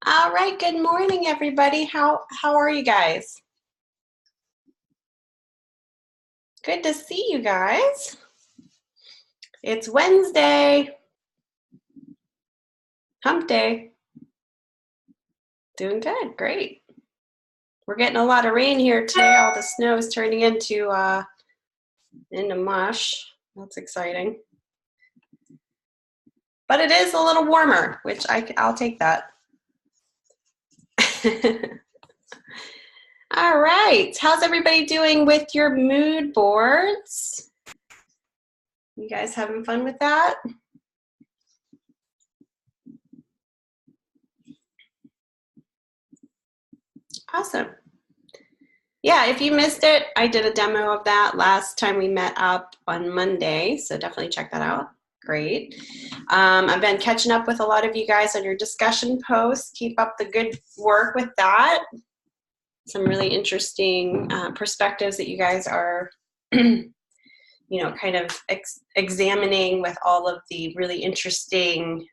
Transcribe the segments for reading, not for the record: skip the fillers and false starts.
All right, good morning, everybody. How are you guys? Good to see you guys. It's Wednesday. Hump day. Doing good, great. We're getting a lot of rain here today. All the snow is turning into mush. That's exciting. But it is a little warmer, which I'll take that. All right, how's everybody doing with your mood boards? You guys having fun with that? Awesome. Yeah, if you missed it, I did a demo of that last time we met up on Monday, so definitely check that out. Great. I've been catching up with a lot of you guys on your discussion posts. Keep up the good work with that. Some really interesting perspectives that you guys are, kind of examining with all of the really interesting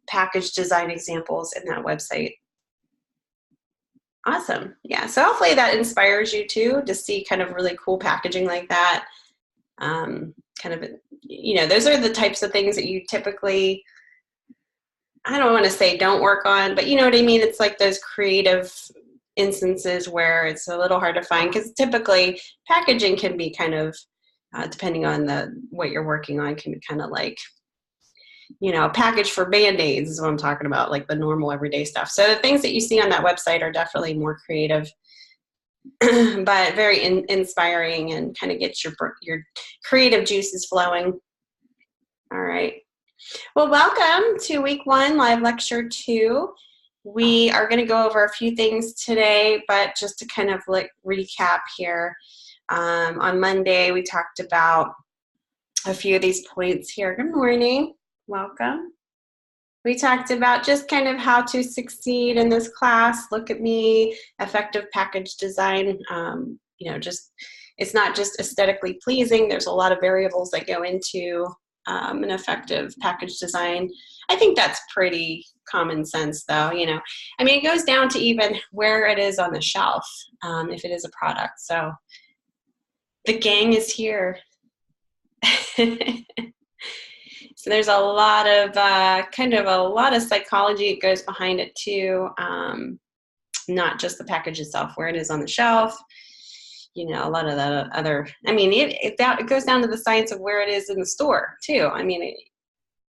package design examples in that website. Awesome. Yeah, so hopefully that inspires you too to see kind of really cool packaging like that. Those are the types of things that you typically, I don't want to say don't work on, but you know what I mean? It's like those creative instances where it's a little hard to find, because typically packaging can be kind of, depending on what you're working on, can be kind of like, a package for Band-Aids is what I'm talking about, like the normal everyday stuff. So the things that you see on that website are definitely more creative, but very inspiring, and kind of gets your creative juices flowing. All right. Well, welcome to week 1, live lecture 2. We are going to go over a few things today, but just to kind of recap here, on Monday we talked about a few of these points here. Good morning. Welcome. We talked about just kind of how to succeed in this class. Look at me, effective package design. It's not just aesthetically pleasing. There's a lot of variables that go into an effective package design. I think that's pretty common sense, though. It goes down to even where it is on the shelf, if it is a product. So the gang is here. So there's a lot of psychology that goes behind it too. Not just the package itself, where it is on the shelf. A lot of the other. It goes down to the science of where it is in the store too.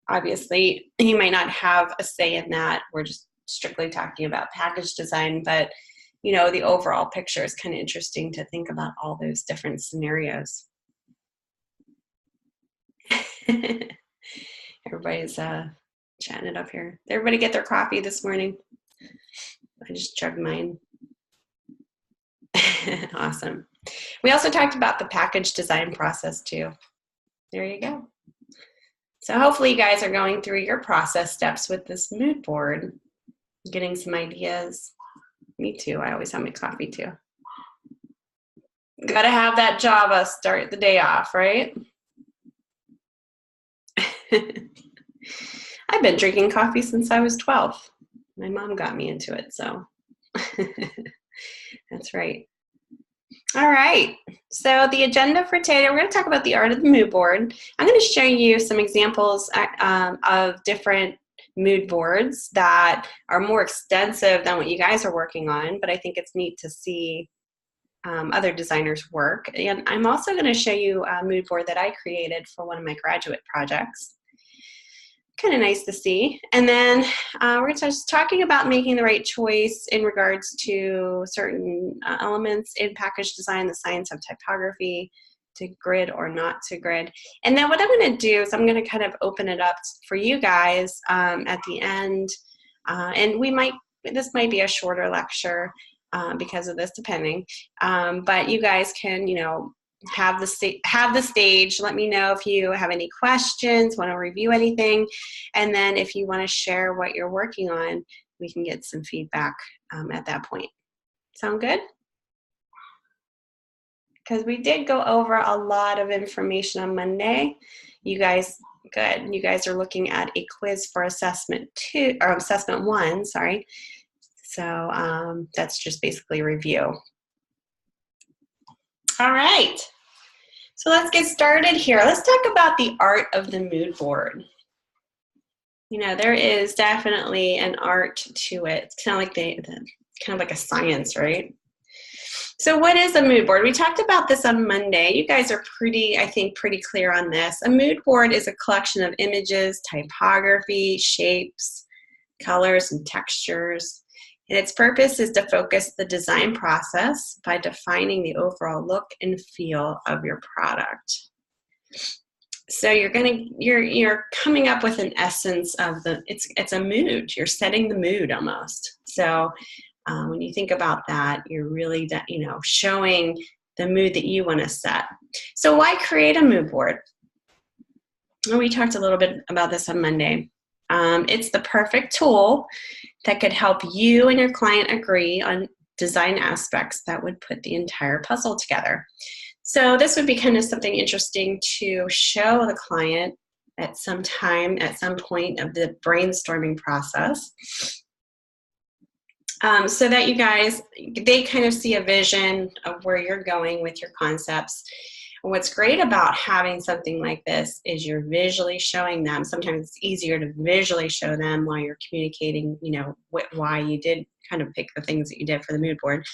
Obviously, you might not have a say in that. We're just strictly talking about package design, but the overall picture is kind of interesting to think about all those different scenarios. Everybody's chatting it up here. Did everybody get their coffee this morning? I just chugged mine. Awesome. We also talked about the package design process too. There you go. So hopefully you guys are going through your process steps with this mood board, getting some ideas. Me too. I always have my coffee too. Got to have that Java start the day off, right? I've been drinking coffee since I was 12. My mom got me into it, so that's right. All right, so the agenda for today, we're going to talk about the art of the mood board. I'm going to show you some examples of different mood boards that are more extensive than what you guys are working on, but I think it's neat to see other designers' work. And I'm also going to show you a mood board that I created for one of my graduate projects. Kind of nice to see. And then we're going to start talking about making the right choice in regards to certain elements in package design, the science of typography, to grid or not to grid. And then what I'm going to do is I'm going to kind of open it up for you guys at the end. And this might be a shorter lecture because of this, depending. But you guys can, have the stage. Let me know if you have any questions, want to review anything, and then if you want to share what you're working on, we can get some feedback at that point. Sound good? Because we did go over a lot of information on Monday. You guys Good. You guys are looking at a quiz for assessment 2, or assessment 1, sorry. So that's just basically a review. All right. So let's get started here. Let's talk about the art of the mood board. You know, there is definitely an art to it. It's kind of like kind of like a science, right? So what is a mood board? We talked about this on Monday. You guys are I think, pretty clear on this. A mood board is a collection of images, typography, shapes, colors, and textures. And its purpose is to focus the design process by defining the overall look and feel of your product. So you're coming up with an essence of it's a mood. You're setting the mood almost. So when you think about that, you're really, showing the mood that you want to set. So why create a mood board? Well, we talked a little bit about this on Monday. It's the perfect tool that could help you and your client agree on design aspects that would put the entire puzzle together. So this would be kind of something interesting to show the client at some point of the brainstorming process. So that they kind of see a vision of where you're going with your concepts. And what's great about having something like this is you're visually showing them. Sometimes it's easier to visually show them while you're communicating, why you did kind of pick the things that you did for the mood board.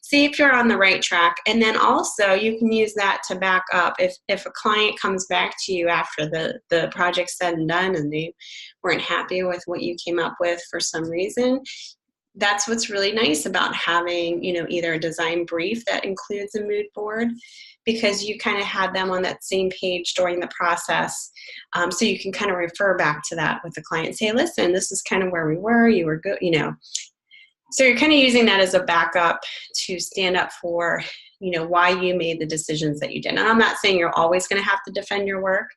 See if you're on the right track. And then also you can use that to back up. If a client comes back to you after the project's said and done and they weren't happy with what you came up with for some reason, that's what's really nice about having, either a design brief that includes a mood board, because you kind of had them on that same page during the process. So you can kind of refer back to that with the client and say, listen, this is kind of where we were, you were good, So you're kind of using that as a backup to stand up for, why you made the decisions that you did. And I'm not saying you're always going to have to defend your work,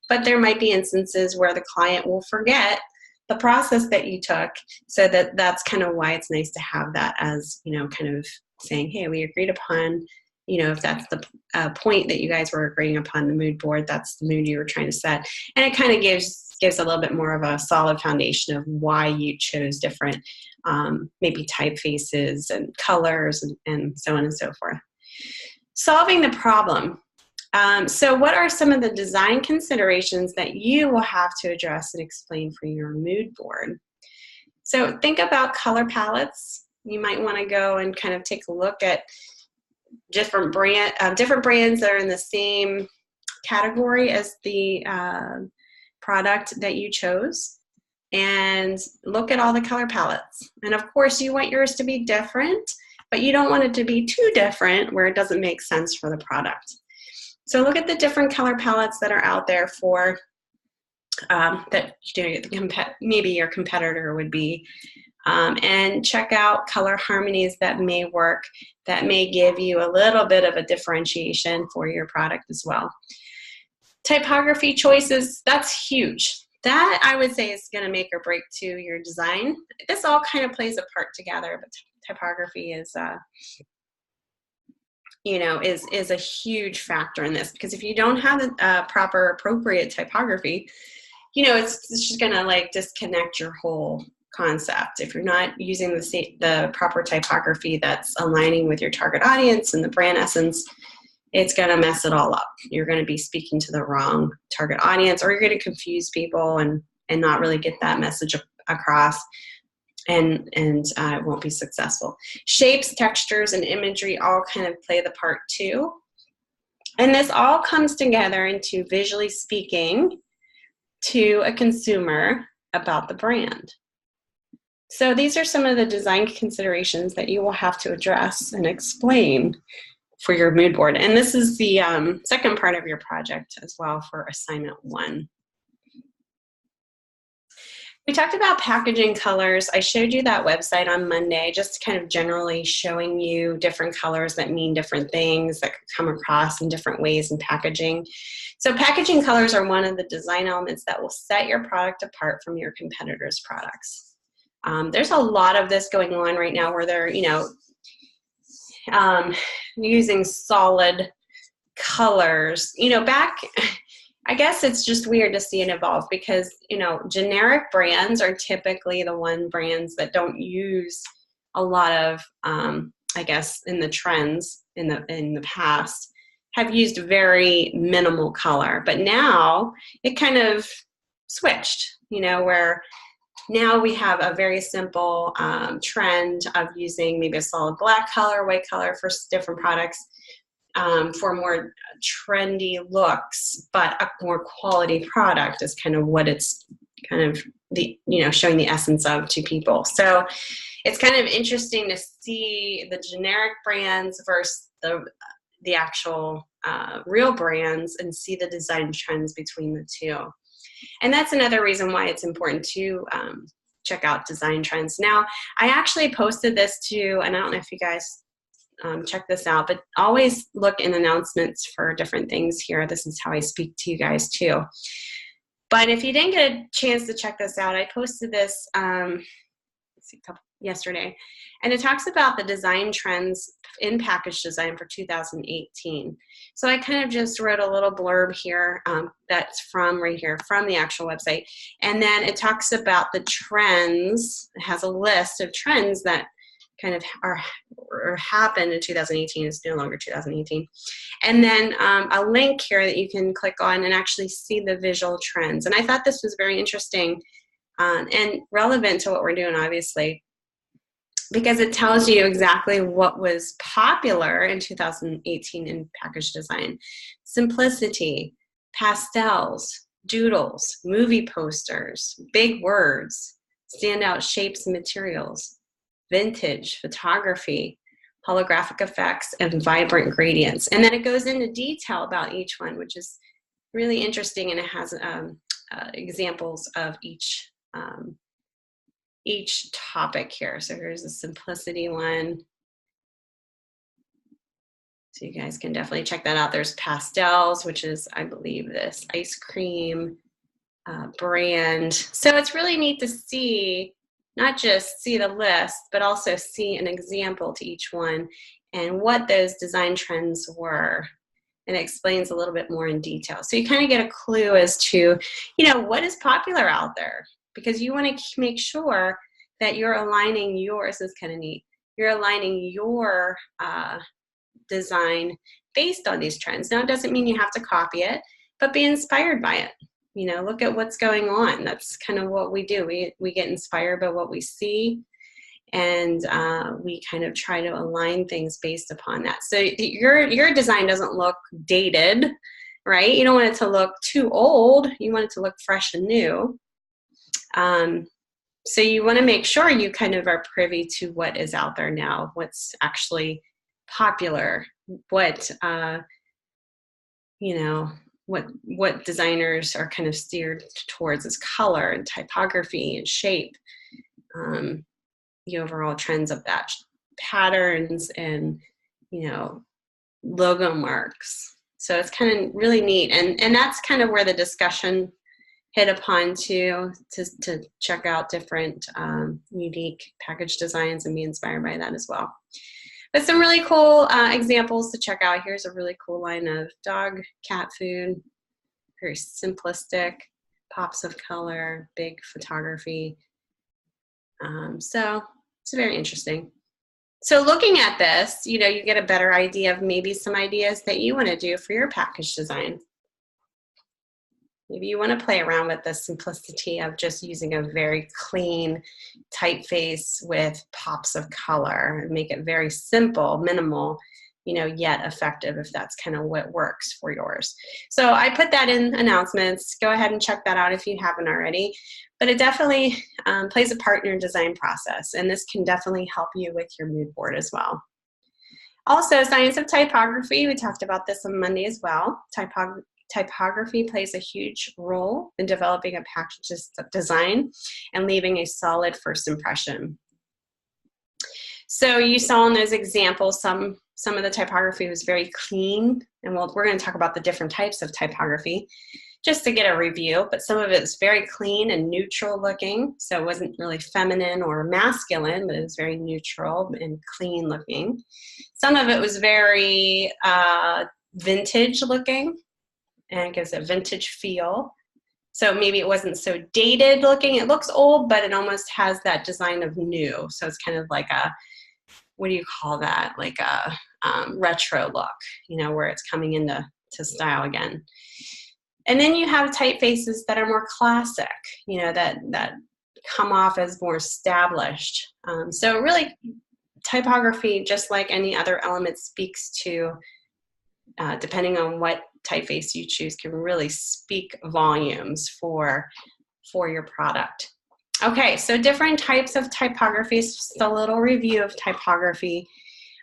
but there might be instances where the client will forget the process that you took. So that's kind of why it's nice to have that as, kind of saying, hey, we agreed upon, if that's the point that you guys were agreeing upon the mood board, that's the mood you were trying to set. And it kind of gives a little bit more of a solid foundation of why you chose different maybe typefaces and colors and so on and so forth. Solving the problem. So what are some of the design considerations that you will have to address and explain for your mood board? So think about color palettes. You might want to go and kind of take a look at different brands that are in the same category as the product that you chose, and look at all the color palettes. And of course, you want yours to be different, but you don't want it to be too different where it doesn't make sense for the product. So look at the different color palettes that are out there for that maybe your competitor would be, and check out color harmonies that may work, that may give you a little bit of a differentiation for your product as well. Typography choices, that's huge. That I would say is going to make or break to your design. This all kind of plays a part together, but typography is is a huge factor in this, because if you don't have a proper appropriate typography, it's just going to disconnect your whole concept. If you're not using the proper typography that's aligning with your target audience and the brand essence, it's going to mess it all up. You're going to be speaking to the wrong target audience, or you're going to confuse people and not really get that message across, and it won't be successful. Shapes, textures, and imagery all kind of play the part too. And this all comes together into visually speaking to a consumer about the brand. So these are some of the design considerations that you will have to address and explain for your mood board. And this is the second part of your project as well for assignment 1. We talked about packaging colors. I showed you that website on Monday, just kind of generally showing you different colors that mean different things that could come across in different ways in packaging. So packaging colors are one of the design elements that will set your product apart from your competitors' products. There's a lot of this going on right now where they're, using solid colors. I guess it's just weird to see it evolve because, you know, generic brands are typically the brands that don't use a lot of, I guess, in the trends in the past, have used very minimal color. But now it kind of switched, you know, where now we have a very simple trend of using maybe a solid black color, white color for different products. For more trendy looks, but a more quality product is kind of what it's kind of showing the essence of to people. So it's kind of interesting to see the generic brands versus the actual real brands and see the design trends between the two. And that's another reason why it's important to check out design trends. Now, I actually posted this too, and I don't know if you guys check this out, but always look in announcements for different things here. This is how I speak to you guys too. But if you didn't get a chance to check this out, I posted this yesterday, and it talks about the design trends in package design for 2018. So I kind of just wrote a little blurb here that's from right here from the actual website, and then it talks about the trends. It has a list of trends that kind of happened in 2018. It's no longer 2018. And then a link here that you can click on and actually see the visual trends. And I thought this was very interesting and relevant to what we're doing, obviously, because it tells you exactly what was popular in 2018 in package design. Simplicity, pastels, doodles, movie posters, big words, standout shapes and materials, vintage, photography, holographic effects, and vibrant gradients. And then it goes into detail about each one, which is really interesting, and it has examples of each topic here. So here's the simplicity one. So you guys can definitely check that out. There's pastels, which is, I believe, this ice cream brand. So it's really neat to see, not just see the list, but also see an example to each one and what those design trends were. And it explains a little bit more in detail. So you kind of get a clue as to, what is popular out there, because you want to make sure that you're aligning yours. This is kind of neat. You're aligning your design based on these trends. Now, it doesn't mean you have to copy it, but be inspired by it. Look at what's going on. That's kind of what we do. We get inspired by what we see, and we kind of try to align things based upon that. So your design doesn't look dated, right? You don't want it to look too old. You want it to look fresh and new. So you want to make sure you kind of are privy to what is out there now, what's actually popular, what what designers are kind of steered towards as color and typography and shape, the overall trends of that, patterns and, logo marks. So it's kind of really neat. And that's kind of where the discussion hit upon to check out different unique package designs and be inspired by that as well. But some really cool examples to check out. Here's a really cool line of dog, cat food, very simplistic, pops of color, big photography. So it's very interesting. So looking at this, you get a better idea of maybe some ideas that you want to do for your package design. Maybe you want to play around with the simplicity of just using a very clean typeface with pops of color and make it very simple, minimal, yet effective, if that's kind of what works for yours. So I put that in announcements. Go ahead and check that out if you haven't already. But it definitely plays a part in your design process, and this can definitely help you with your mood board as well. Also, science of typography. We talked about this on Monday as well. Typography plays a huge role in developing a package design and leaving a solid first impression. So you saw in those examples, some of the typography was very clean, and we're going to talk about the different types of typography just to get a review, but some of it was very clean and neutral looking, so it wasn't really feminine or masculine, but it was very neutral and clean looking. Some of it was very vintage looking. and it gives a vintage feel. So maybe it wasn't so dated looking. It looks old, but it almost has that design of new. So it's kind of like a, what do you call that? Like a retro look, you know, where it's coming into style again. And then you have typefaces that are more classic, you know, that come off as more established. So really, typography, just like any other element, speaks to, depending on what typeface you choose, can really speak volumes for your product. Okay, so different types of typography. Just a little review of typography.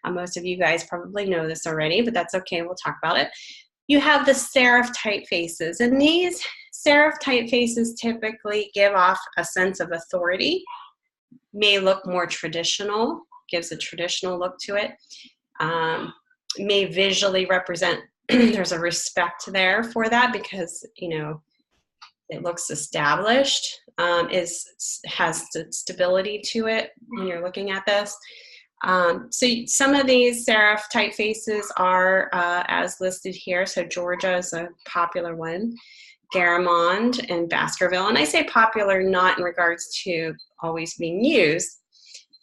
Most of you guys probably know this already, but that's okay, we'll talk about it. You have the serif typefaces, and these serif typefaces typically give off a sense of authority, may look more traditional, gives a traditional look to it, may visually represent, there's a respect there for that because, you know, it looks established, has stability to it when you're looking at this. So some of these serif typefaces are as listed here. So Georgia is a popular one, Garamond and Baskerville. And I say popular not in regards to always being used,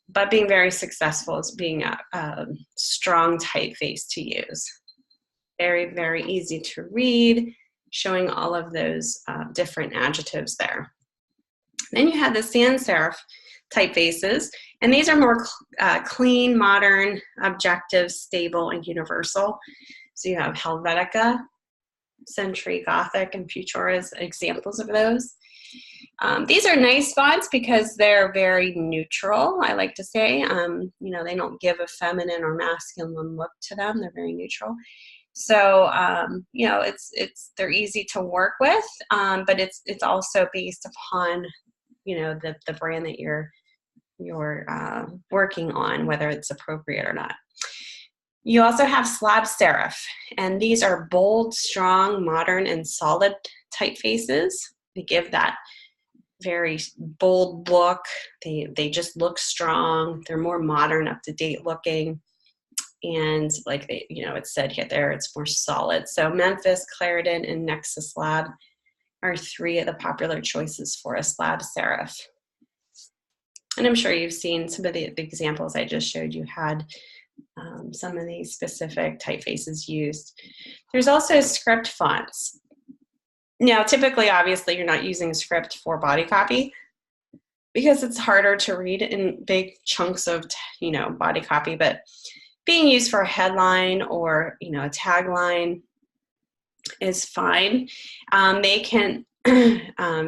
but being very successful as being a strong typeface to use. Very, very easy to read, showing all of those different adjectives there. Then you have the sans serif typefaces, and these are more clean, modern, objective, stable, and universal. So you have Helvetica, Century Gothic, and Futura as examples of those. These are nice fonts because they're very neutral, I like to say. You know, they don't give a feminine or masculine look to them. They're very neutral. So, you know, they're easy to work with, but it's also based upon, you know, the brand that you're working on, whether it's appropriate or not. You also have slab serif, and these are bold, strong, modern, and solid typefaces. They give that very bold look. They just look strong. They're more modern, up-to-date looking. And like you know, it's said here there, it's more solid. So Memphis, Clarendon, and Nexus Lab are three of the popular choices for a slab serif. And I'm sure you've seen some of the examples I just showed you had some of these specific typefaces used. There's also script fonts. Now, typically, obviously, you're not using script for body copy because it's harder to read in big chunks of, you know, body copy, but being used for a headline or, you know, a tagline is fine. They can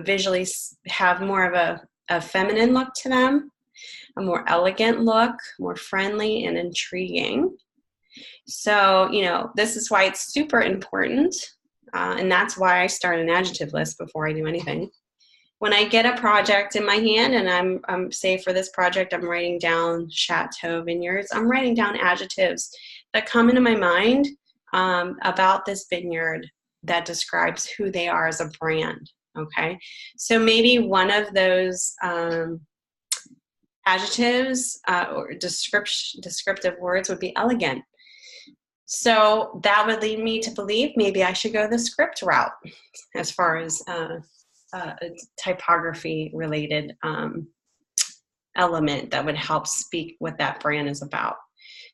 visually have more of a feminine look to them, a more elegant look, more friendly and intriguing. So, you know, this is why it's super important, and that's why I start an adjective list before I do anything. When I get a project in my hand and I'm say for this project, I'm writing down Chateau Vineyards, I'm writing down adjectives that come into my mind about this vineyard that describes who they are as a brand, okay? So maybe one of those adjectives or descriptive words would be elegant. So that would lead me to believe maybe I should go the script route as far as a typography related element that would help speak what that brand is about.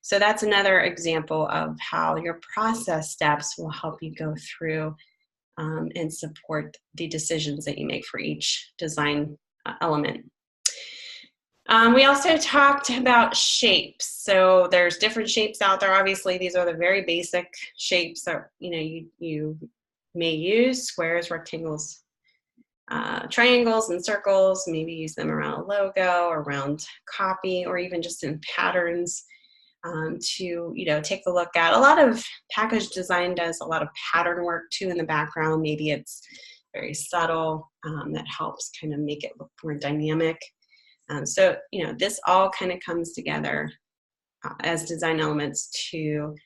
So that's another example of how your process steps will help you go through and support the decisions that you make for each design element. We also talked about shapes. So there's different shapes out there. Obviously, these are the very basic shapes that you may use: squares, rectangles, triangles, and circles. Maybe use them around a logo, around copy, or even just in patterns to take a look at. A lot of package design does a lot of pattern work too in the background. Maybe it's very subtle that helps kind of make it look more dynamic. So this all kind of comes together as design elements to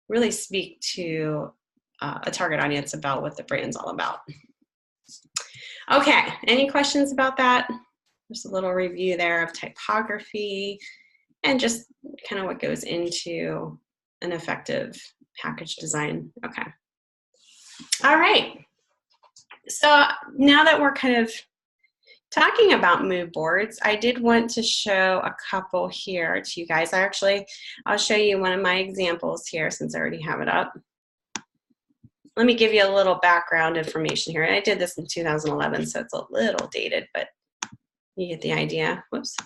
really speak to a target audience about what the brand's all about. Okay, any questions about that? Just a little review there of typography and just kind of what goes into an effective package design. Okay. All right. So now that we're kind of talking about mood boards, I did want to show a couple here to you guys. I'll show you one of my examples here since I already have it up. Let me give you a little background information here. I did this in 2011, so it's a little dated, but you get the idea. Whoops.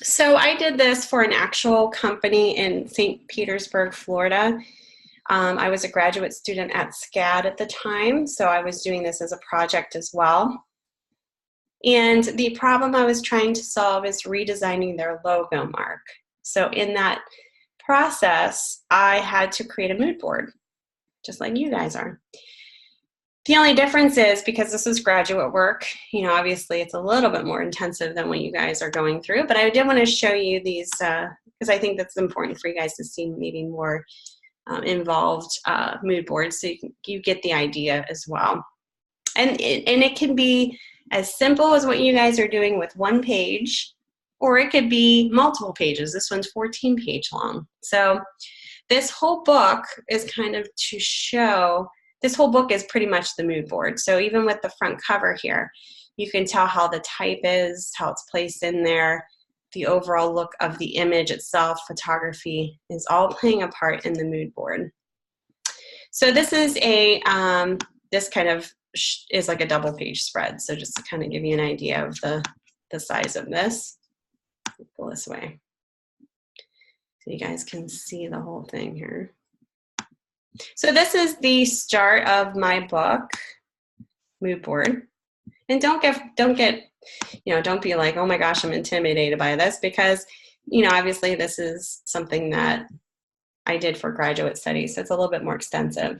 So I did this for an actual company in St. Petersburg, Florida. I was a graduate student at SCAD at the time, so I was doing this as a project as well. And the problem I was trying to solve is redesigning their logo mark. So in that process, I had to create a mood board, just like you guys are. The only difference is because this is graduate work, you know, obviously it's a little bit more intensive than what you guys are going through, but I did want to show you these because I think that's important for you guys to see maybe more involved mood boards so you get the idea as well. And it can be as simple as what you guys are doing with one page, or it could be multiple pages. This one's 14 page long. So this whole book is kind of to show, this whole book is pretty much the mood board. So even with the front cover here, you can tell how the type is, how it's placed in there, the overall look of the image itself, photography is all playing a part in the mood board. So this is a, this kind of is like a double page spread. So just to kind of give you an idea of the size of this. Pull this way so you guys can see the whole thing here. So this is the start of my book, mood board. And don't be like, oh my gosh, I'm intimidated by this, because, you know, obviously this is something that I did for graduate studies, so it's a little bit more extensive.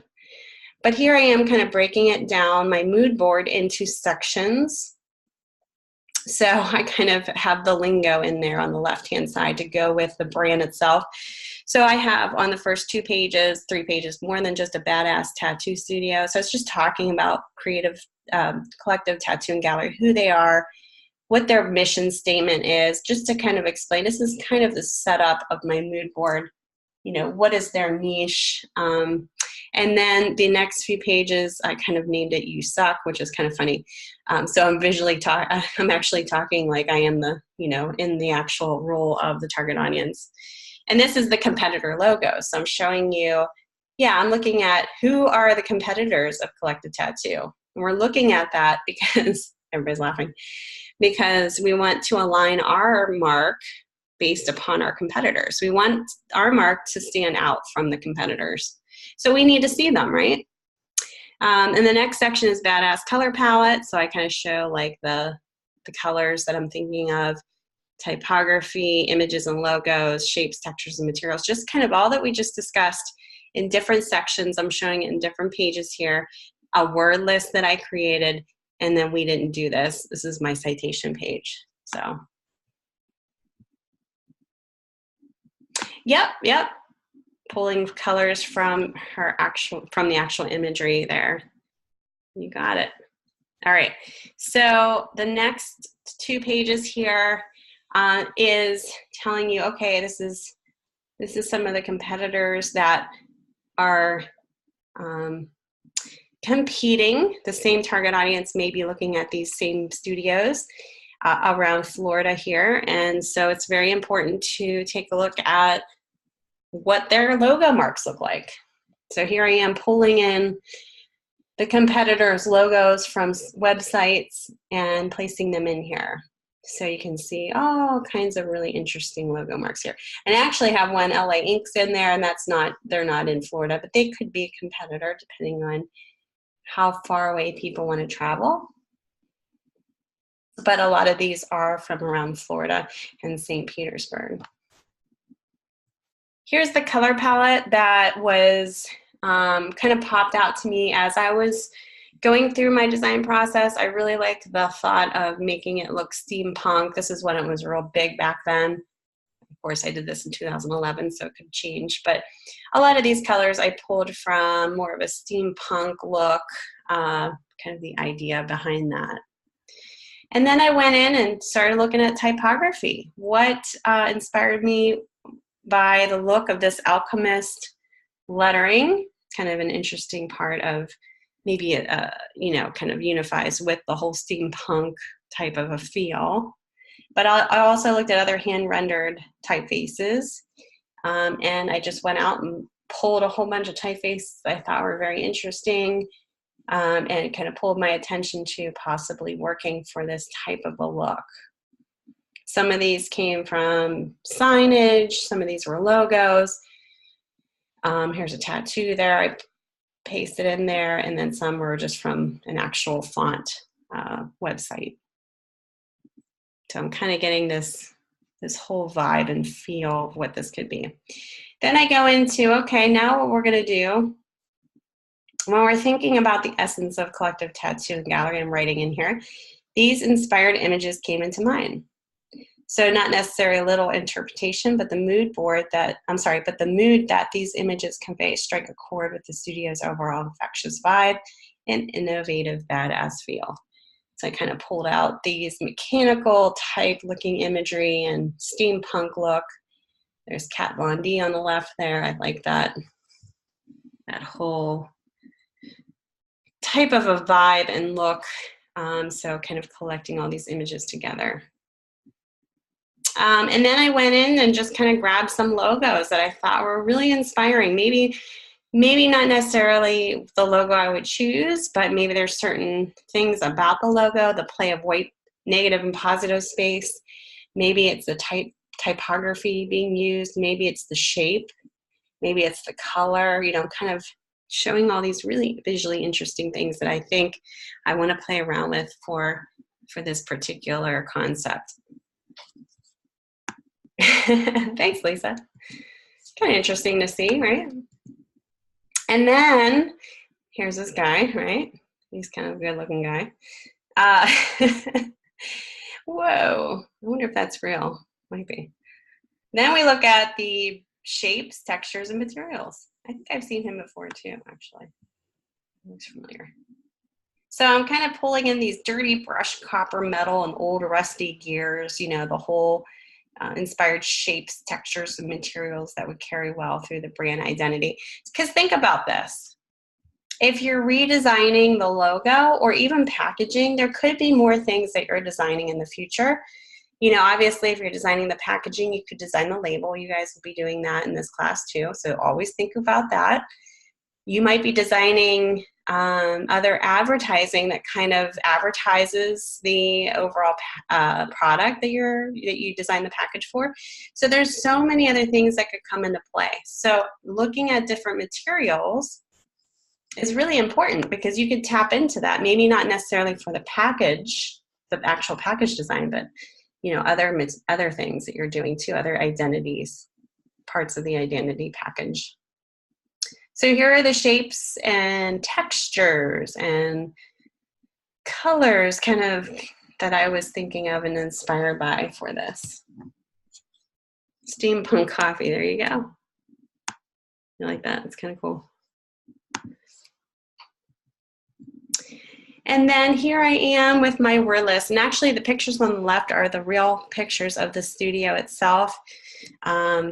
But here I am kind of breaking it down, my mood board, into sections. So I kind of have the lingo in there on the left-hand side to go with the brand itself. So I have on the first 2 pages, 3 pages, more than just a badass tattoo studio. So it's just talking about creative collective tattoo and gallery, who they are, what their mission statement is, just to kind of explain. This is kind of the setup of my mood board. You know, what is their niche? And then the next few pages, I kind of named it "You Suck," which is kind of funny. So I'm actually talking like I am the, you know, in the actual role of the target audience. And this is the competitor logo. So I'm showing you, yeah, I'm looking at who are the competitors of Collective Tattoo. And we're looking at that because, everybody's laughing, because we want to align our mark based upon our competitors. We want our mark to stand out from the competitors. So we need to see them, right? And the next section is badass color palette. So I kind of show like the colors that I'm thinking of, typography, images and logos, shapes, textures, and materials, just kind of all that we just discussed in different sections. I'm showing it in different pages here, a word list that I created, and then we didn't do this. This is my citation page. So, yep. Pulling colors from the actual imagery there. You got it. All right. So the next 2 pages here is telling you, okay, this is some of the competitors that are competing. The same target audience may be looking at these same studios around Florida here, and so it's very important to take a look at what their logo marks look like. So here I am pulling in the competitors' logos from websites and placing them in here. So you can see all kinds of really interesting logo marks here. And I actually have one LA Inks in there, and they're not in Florida, but they could be a competitor depending on how far away people want to travel. But a lot of these are from around Florida and St. Petersburg. Here's the color palette that was kind of popped out to me as I was going through my design process. I really liked the thought of making it look steampunk. This is when it was real big back then. Of course, I did this in 2011, so it could change. But a lot of these colors I pulled from more of a steampunk look, kind of the idea behind that. And then I went in and started looking at typography. What inspired me by the look of this alchemist lettering, kind of an interesting part of maybe it, you know, kind of unifies with the whole steampunk type of a feel. But I also looked at other hand-rendered typefaces, and I just went out and pulled a whole bunch of typefaces I thought were very interesting, and it kind of pulled my attention to possibly working for this type of a look. Some of these came from signage, some of these were logos. Here's a tattoo there, I pasted in there, and then some were just from an actual font website. So I'm kind of getting this whole vibe and feel of what this could be. Then I go into, okay, now what we're gonna do, when we're thinking about the essence of collective tattoo and gallery, I'm writing in here, these inspired images came into mind. So not necessarily a little interpretation, but the mood that these images convey strike a chord with the studio's overall infectious vibe and innovative badass feel. So I kind of pulled out these mechanical type looking imagery and steampunk look. There's Kat Von D on the left there. I like that whole type of a vibe and look. So kind of collecting all these images together. And then I went in and just kind of grabbed some logos that I thought were really inspiring. Maybe not necessarily the logo I would choose, but maybe there's certain things about the logo, the play of white, negative and positive space. Maybe it's the typography being used. Maybe it's the shape. Maybe it's the color, you know, kind of showing all these really visually interesting things that I think I want to play around with for this particular concept. Thanks, Lisa. Kind of interesting to see, right? And then here's this guy, right? He's kind of a good looking guy. Whoa, I wonder if that's real. Might be. Then we look at the shapes, textures, and materials. I think I've seen him before too, actually. Looks familiar. So I'm kind of pulling in these dirty brushed copper metal and old rusty gears, you know, the whole inspired shapes, textures, and materials that would carry well through the brand identity. Because think about this. If you're redesigning the logo or even packaging, there could be more things that you're designing in the future. You know, obviously, if you're designing the packaging, you could design the label. You guys will be doing that in this class too. So always think about that. You might be designing other advertising that kind of advertises the overall product that you design the package for. So there's so many other things that could come into play. So looking at different materials is really important because you could tap into that. Maybe not necessarily for the package, the actual package design, but you know, other things that you're doing too, other identities, parts of the identity package. So here are the shapes and textures and colors kind of that I was thinking of and inspired by for this. Steampunk coffee, there you go. You like that? It's kind of cool. And then here I am with my word list. And actually the pictures on the left are the real pictures of the studio itself.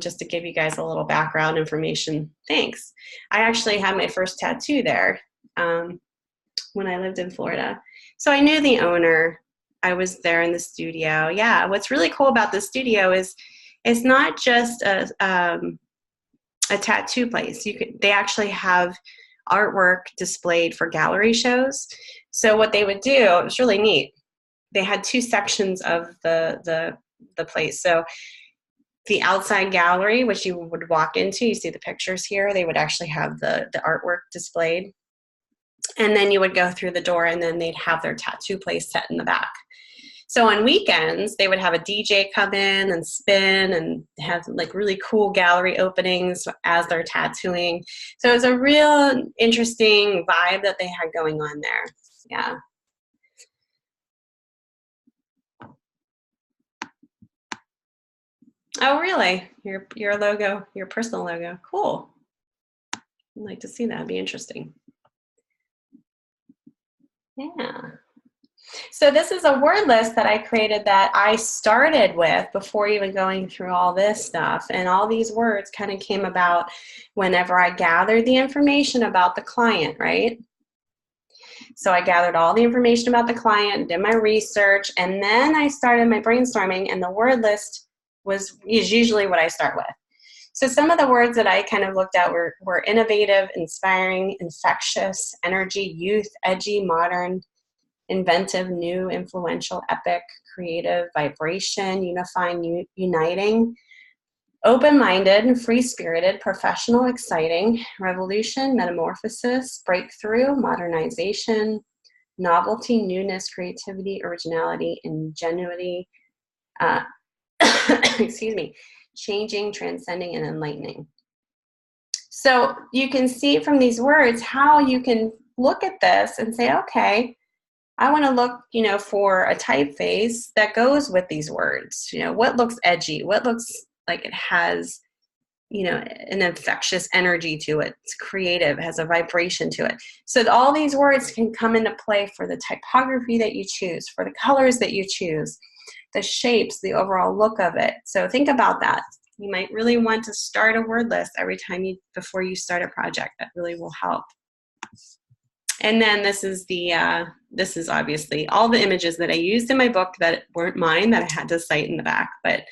Just to give you guys a little background information. Thanks. I actually had my first tattoo there when I lived in Florida. So I knew the owner. I was there in the studio. Yeah, what's really cool about the studio is it's not just a tattoo place. They actually have artwork displayed for gallery shows. So what they would do, it was really neat. They had two sections of the place. So the outside gallery, which you would walk into, you see the pictures here, they would actually have the artwork displayed. And then you would go through the door and then they'd have their tattoo place set in the back. So on weekends, they would have a DJ come in and spin and have like really cool gallery openings as they're tattooing. So it was a real interesting vibe that they had going on there. Yeah. Oh, really? Your logo, your personal logo. Cool. I'd like to see that. It'd be interesting. Yeah. So this is a word list that I created that I started with before even going through all this stuff. And all these words kind of came about whenever I gathered the information about the client, right? So I gathered all the information about the client, did my research, and then I started my brainstorming, and the word list is usually what I start with. So some of the words that I kind of looked at were innovative, inspiring, infectious, energy, youth, edgy, modern, inventive, new, influential, epic, creative, vibration, unifying, uniting, open-minded, free-spirited, professional, exciting, revolution, metamorphosis, breakthrough, modernization, novelty, newness, creativity, originality, ingenuity, excuse me, changing, transcending, and enlightening. So you can see from these words how you can look at this and say, okay, I want to look, for a typeface that goes with these words. What looks edgy? What looks like it has, an infectious energy to it. It's creative, has a vibration to it. So all these words can come into play for the typography that you choose, for the colors that you choose, the shapes, the overall look of it. So think about that. You might really want to start a word list every time before you start a project. That really will help. And then this is obviously all the images that I used in my book that weren't mine, that I had to cite in the back. But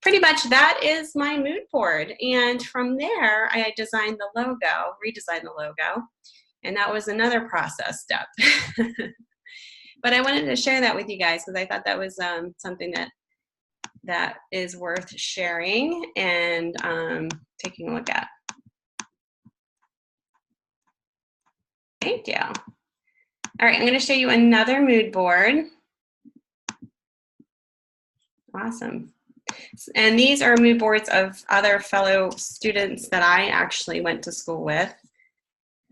pretty much that is my mood board. And from there, I redesigned the logo, and that was another process step. But I wanted to share that with you guys because I thought that was something that is worth sharing and taking a look at. Thank you. All right, I'm going to show you another mood board. Awesome. And these are mood boards of other fellow students that I actually went to school with,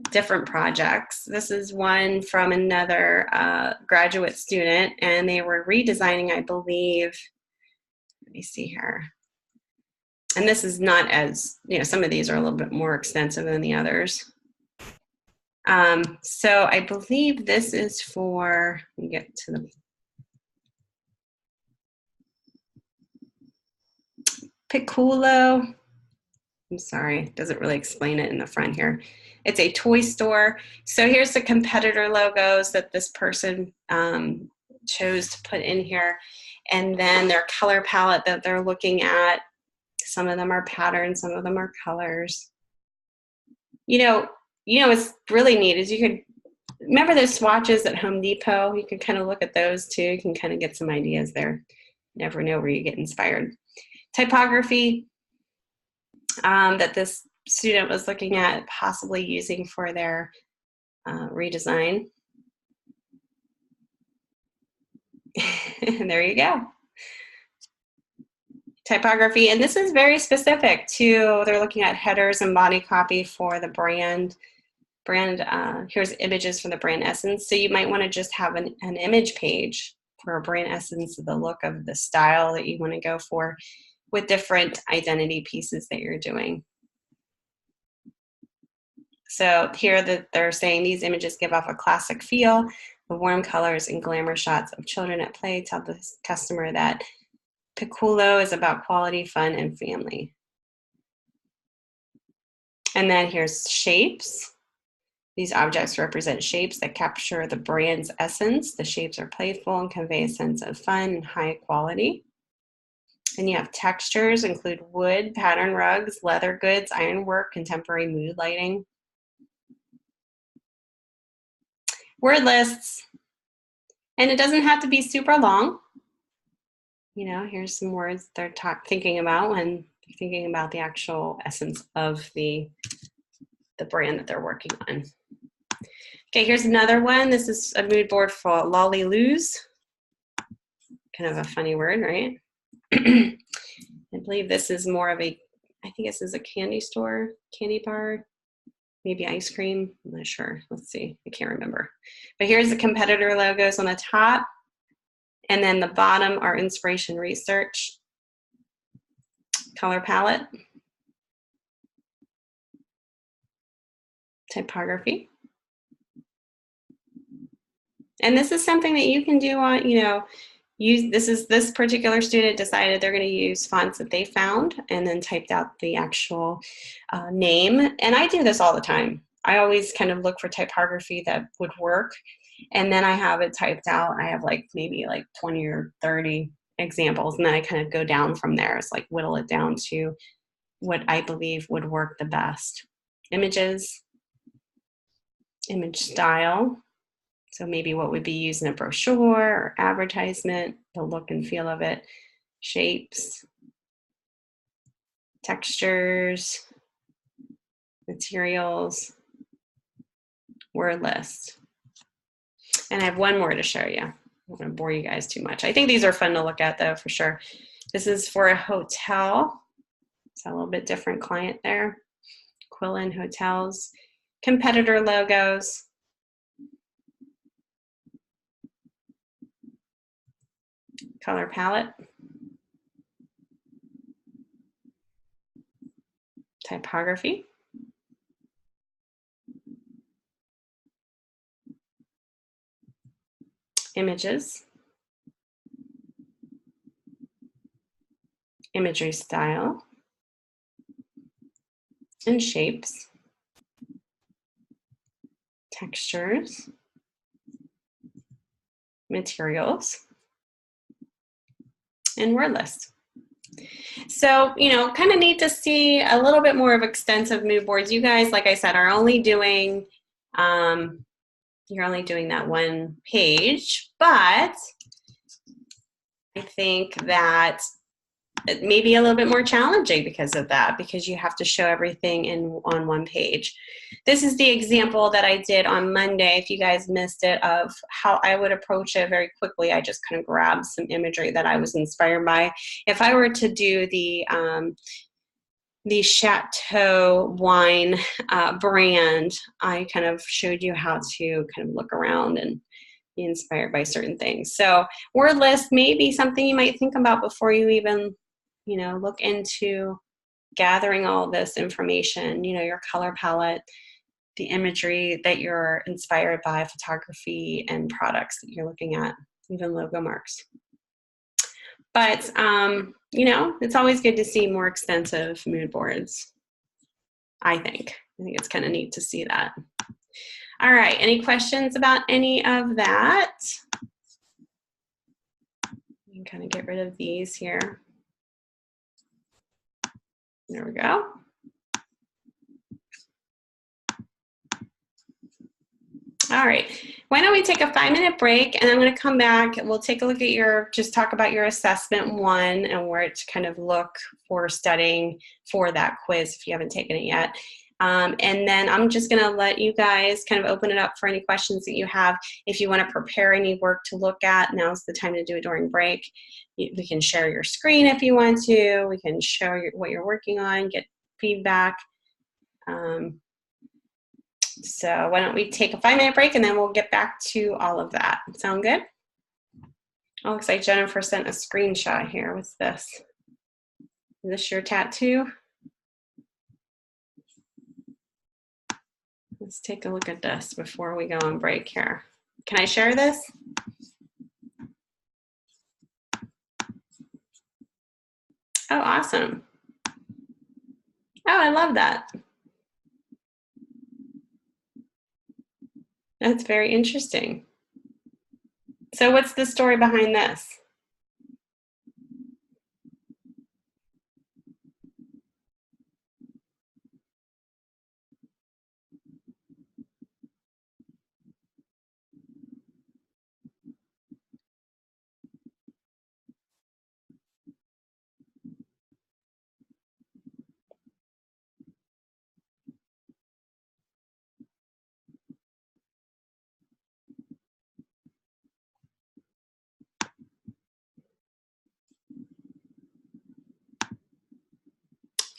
different projects. This is one from another graduate student, and they were redesigning, I believe, let me see here. And this is not as, some of these are a little bit more extensive than the others. So I believe this is for, let me get to the Piccolo. I'm sorry, it doesn't really explain it in the front here. It's a toy store. So here's the competitor logos that this person chose to put in here. And then their color palette that they're looking at. Some of them are patterns, some of them are colors. What's really neat is you could, remember those swatches at Home Depot? You can kind of look at those too. You can kind of get some ideas there. You never know where you get inspired. Typography that this student was looking at possibly using for their redesign. And there you go. Typography, and this is very specific to, they're looking at headers and body copy for the brand. Here's images for the brand essence. So you might want to just have an image page for a brand essence of the look of the style that you want to go for with different identity pieces that you're doing. So here that they're saying these images give off a classic feel. The warm colors and glamour shots of children at play tell the customer that Piccolo is about quality, fun, and family. And then here's shapes. These objects represent shapes that capture the brand's essence. The shapes are playful and convey a sense of fun and high quality. And you have textures, include wood, pattern rugs, leather goods, ironwork, contemporary mood lighting. Word lists. And it doesn't have to be super long. Here's some words they're thinking about when they're thinking about the actual essence of the brand that they're working on. Okay, here's another one. This is a mood board for lolly-loos. Kind of a funny word, right? I believe this is more of I think this is a candy store, candy bar, maybe ice cream. I'm not sure. Let's see. I can't remember. But here's the competitor logos on the top. And then the bottom are inspiration research, color palette, typography. And this is something that you can do on, you know, this particular student decided they're going to use fonts that they found and then typed out the actual name. And I do this all the time. I always kind of look for typography that would work. And then I have it typed out. I have like maybe like 20 or 30 examples. And then I kind of go down from there. It's like whittle it down to what I believe would work the best. Images, image style. So maybe what would be used in a brochure or advertisement, the look and feel of it, shapes, textures, materials, word list. And I have one more to show you. I don't want to bore you guys too much. I think these are fun to look at though, for sure. This is for a hotel. It's a little bit different client there. Quillen Hotels, competitor logos, color palette, typography, images, imagery style, and shapes, textures, materials, and word list. So, you know, kind of need to see a little bit more of extensive mood boards. You guys, like I said, are only doing, you're only doing that one page, but I think that it may be a little bit more challenging because of that, because you have to show everything on one page. This is the example that I did on Monday, if you guys missed it, of how I would approach it very quickly. I just kind of grabbed some imagery that I was inspired by. If I were to do the Chateau wine brand, I kind of showed you how to kind of look around and be inspired by certain things. So word list may be something you might think about before you even, you know, look into gathering all this information, you know, your color palette, the imagery that you're inspired by, photography and products that you're looking at, even logo marks. But, you know, it's always good to see more extensive mood boards, I think. I think it's kind of neat to see that. All right, any questions about any of that? You can kind of get rid of these here. There we go. All right, why don't we take a 5-minute break, and I'm going to come back and we'll take a look at your, just talk about your assessment 1 and where to kind of look for studying for that quiz if you haven't taken it yet. And then I'm just going to let you guys kind of open it up for any questions that you have. If you want to prepare any work to look at, now's the time to do it during break. We can share your screen if you want to. We can show what you're working on, get feedback. So why don't we take a 5-minute break and then we'll get back to all of that. Sound good? Oh, looks like Jennifer sent a screenshot here. What's this? Is this your tattoo? Let's take a look at this before we go on break here. Can I share this? Oh, awesome. Oh, I love that. That's very interesting. So what's the story behind this?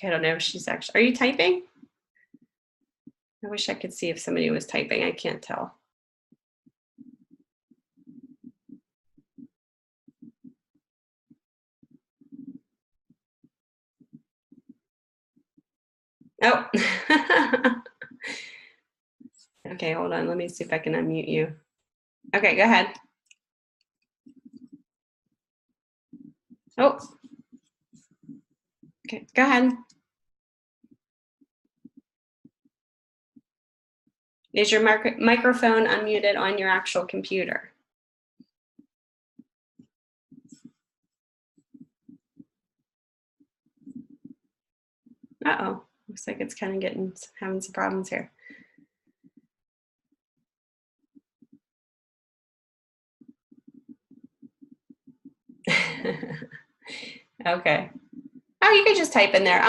I don't know if she's actually, are you typing? I wish I could see if somebody was typing. I can't tell. Oh. Okay, hold on. Let me see if I can unmute you. Okay, go ahead. Oh, okay, go ahead. Is your microphone unmuted on your actual computer? Uh-oh, looks like it's kind of having some problems here. Okay. Oh, you could just type in there.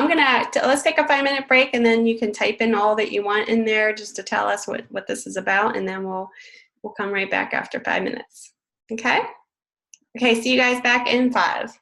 Let's take a 5-minute break and then you can type in all that you want in there just to tell us what this is about, and then we'll come right back after 5 minutes. Okay? Okay, see you guys back in 5.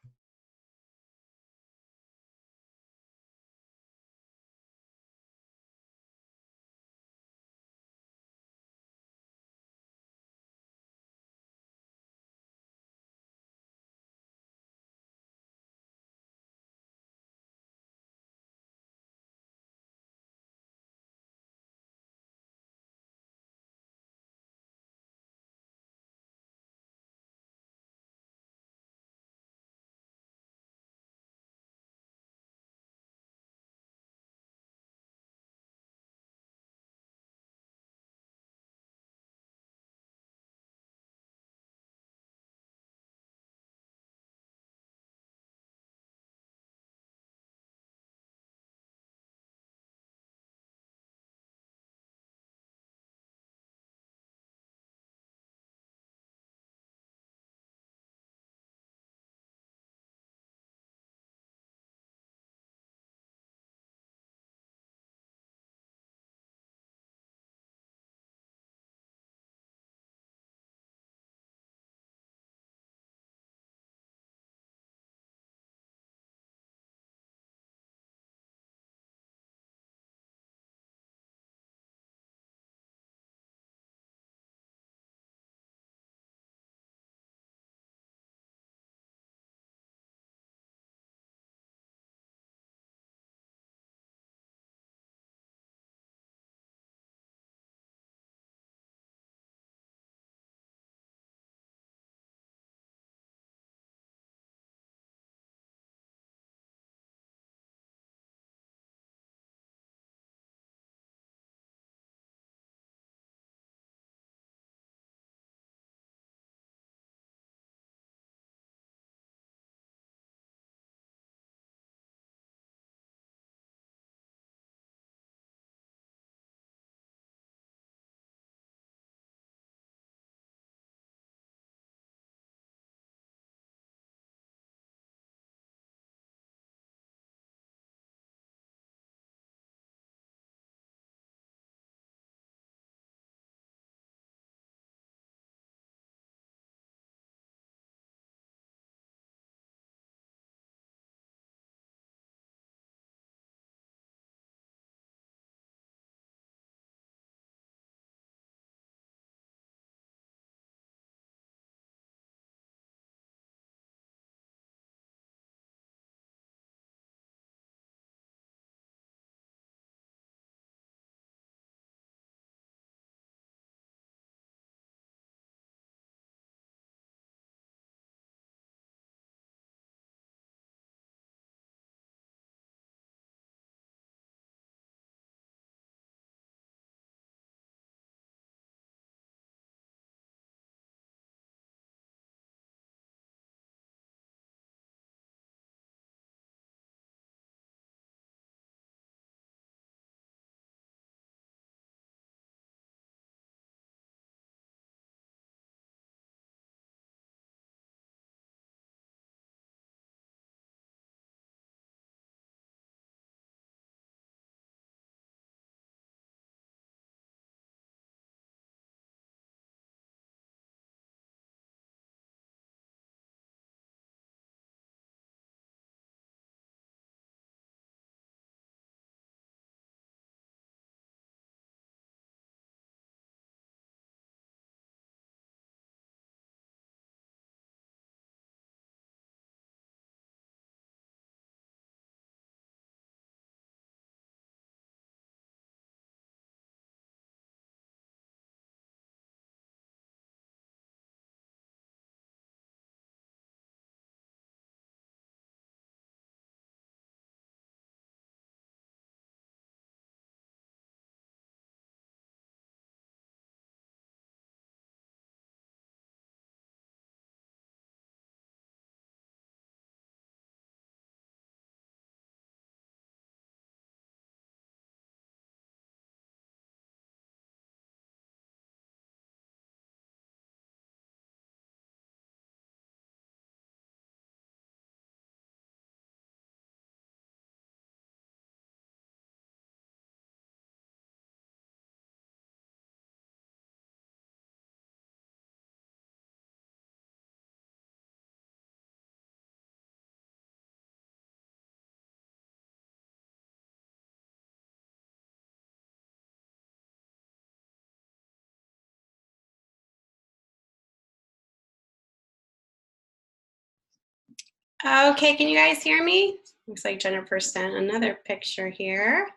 Okay, can you guys hear me? Looks like Jennifer sent another picture here.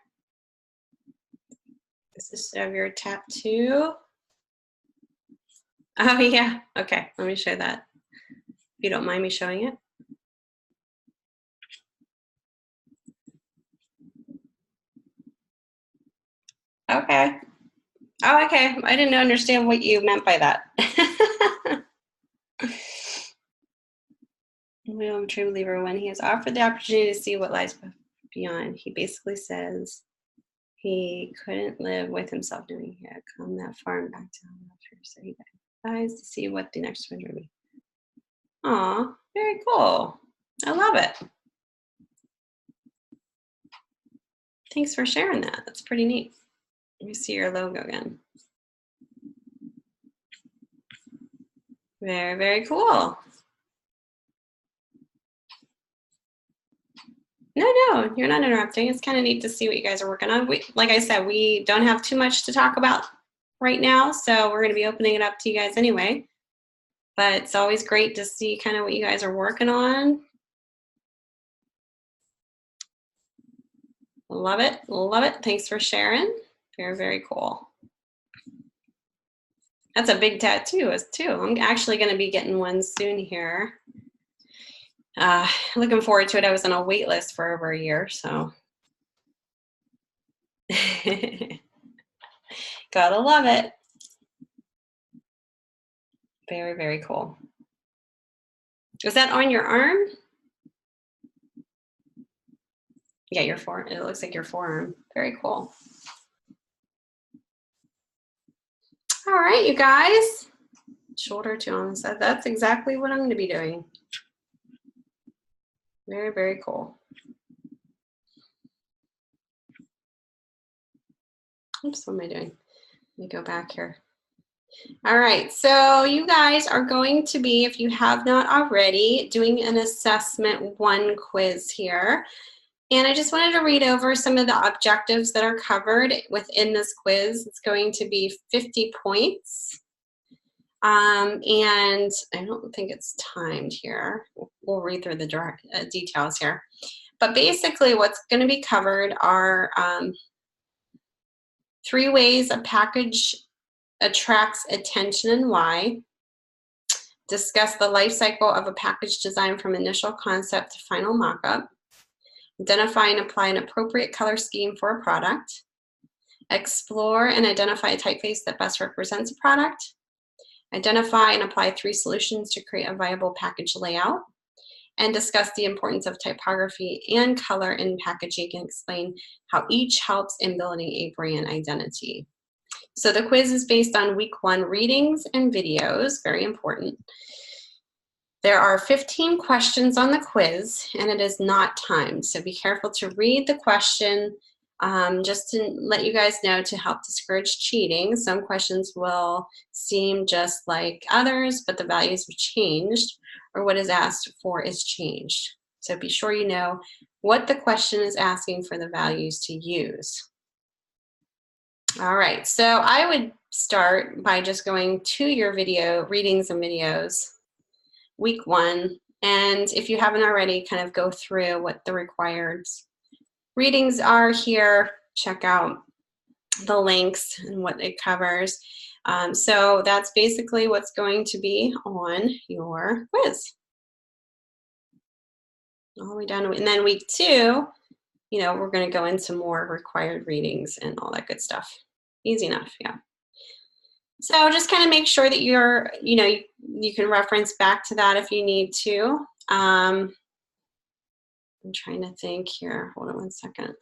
This is of your tattoo. Oh yeah, okay, let me show that. If you don't mind me showing it. Okay. Oh, okay, I didn't understand what you meant by that. We don't true believer when he is offered the opportunity to see what lies beyond. He basically says he couldn't live with himself knowing he had come that far and back down. So he dies to see what the next one will be. Aw, very cool. I love it. Thanks for sharing that. That's pretty neat. Let me see your logo again. Very, very cool. No, you're not interrupting. It's kind of neat to see what you guys are working on. Like I said, we don't have too much to talk about right now, so we're going to be opening it up to you guys anyway. But it's always great to see kind of what you guys are working on. Love it, love it. Thanks for sharing. Very, very cool. That's a big tattoo too. I'm actually going to be getting one soon here. Looking forward to it. I was on a wait list for over a year, so. Gotta love it. Very, very cool. Is that on your arm? Yeah, your forearm. It looks like your forearm. Very cool. All right, you guys. Shoulder to arm. So that's exactly what I'm going to be doing. Very, very cool. Oops, what am I doing? Let me go back here. All right, so you guys are going to be, if you have not already, doing an assessment 1 quiz here. And I just wanted to read over some of the objectives that are covered within this quiz. It's going to be 50 points. And I don't think it's timed here. We'll read through the details here. But basically what's going to be covered are 3 ways a package attracts attention and why. Discuss the life cycle of a package design from initial concept to final mockup. Identify and apply an appropriate color scheme for a product. Explore and identify a typeface that best represents a product. Identify and apply 3 solutions to create a viable package layout. And discuss the importance of typography and color in packaging and explain how each helps in building a brand identity. So the quiz is based on week 1 readings and videos, very important. There are 15 questions on the quiz, and it is not timed. So be careful to read the question, just to let you guys know to help discourage cheating. Some questions will seem just like others, but the values have changed, or what is asked for is changed. So be sure you know what the question is asking for the values to use. All right, so I would start by just going to your video, readings and videos, week 1. And if you haven't already, kind of go through what the required readings are here. Check out the links and what it covers. So that's basically what's going to be on your quiz. All the way down, and then week 2, we're going to go into more required readings and all that good stuff. Easy enough, yeah. So just kind of make sure that you can reference back to that if you need to. I'm trying to think here. Hold on one second.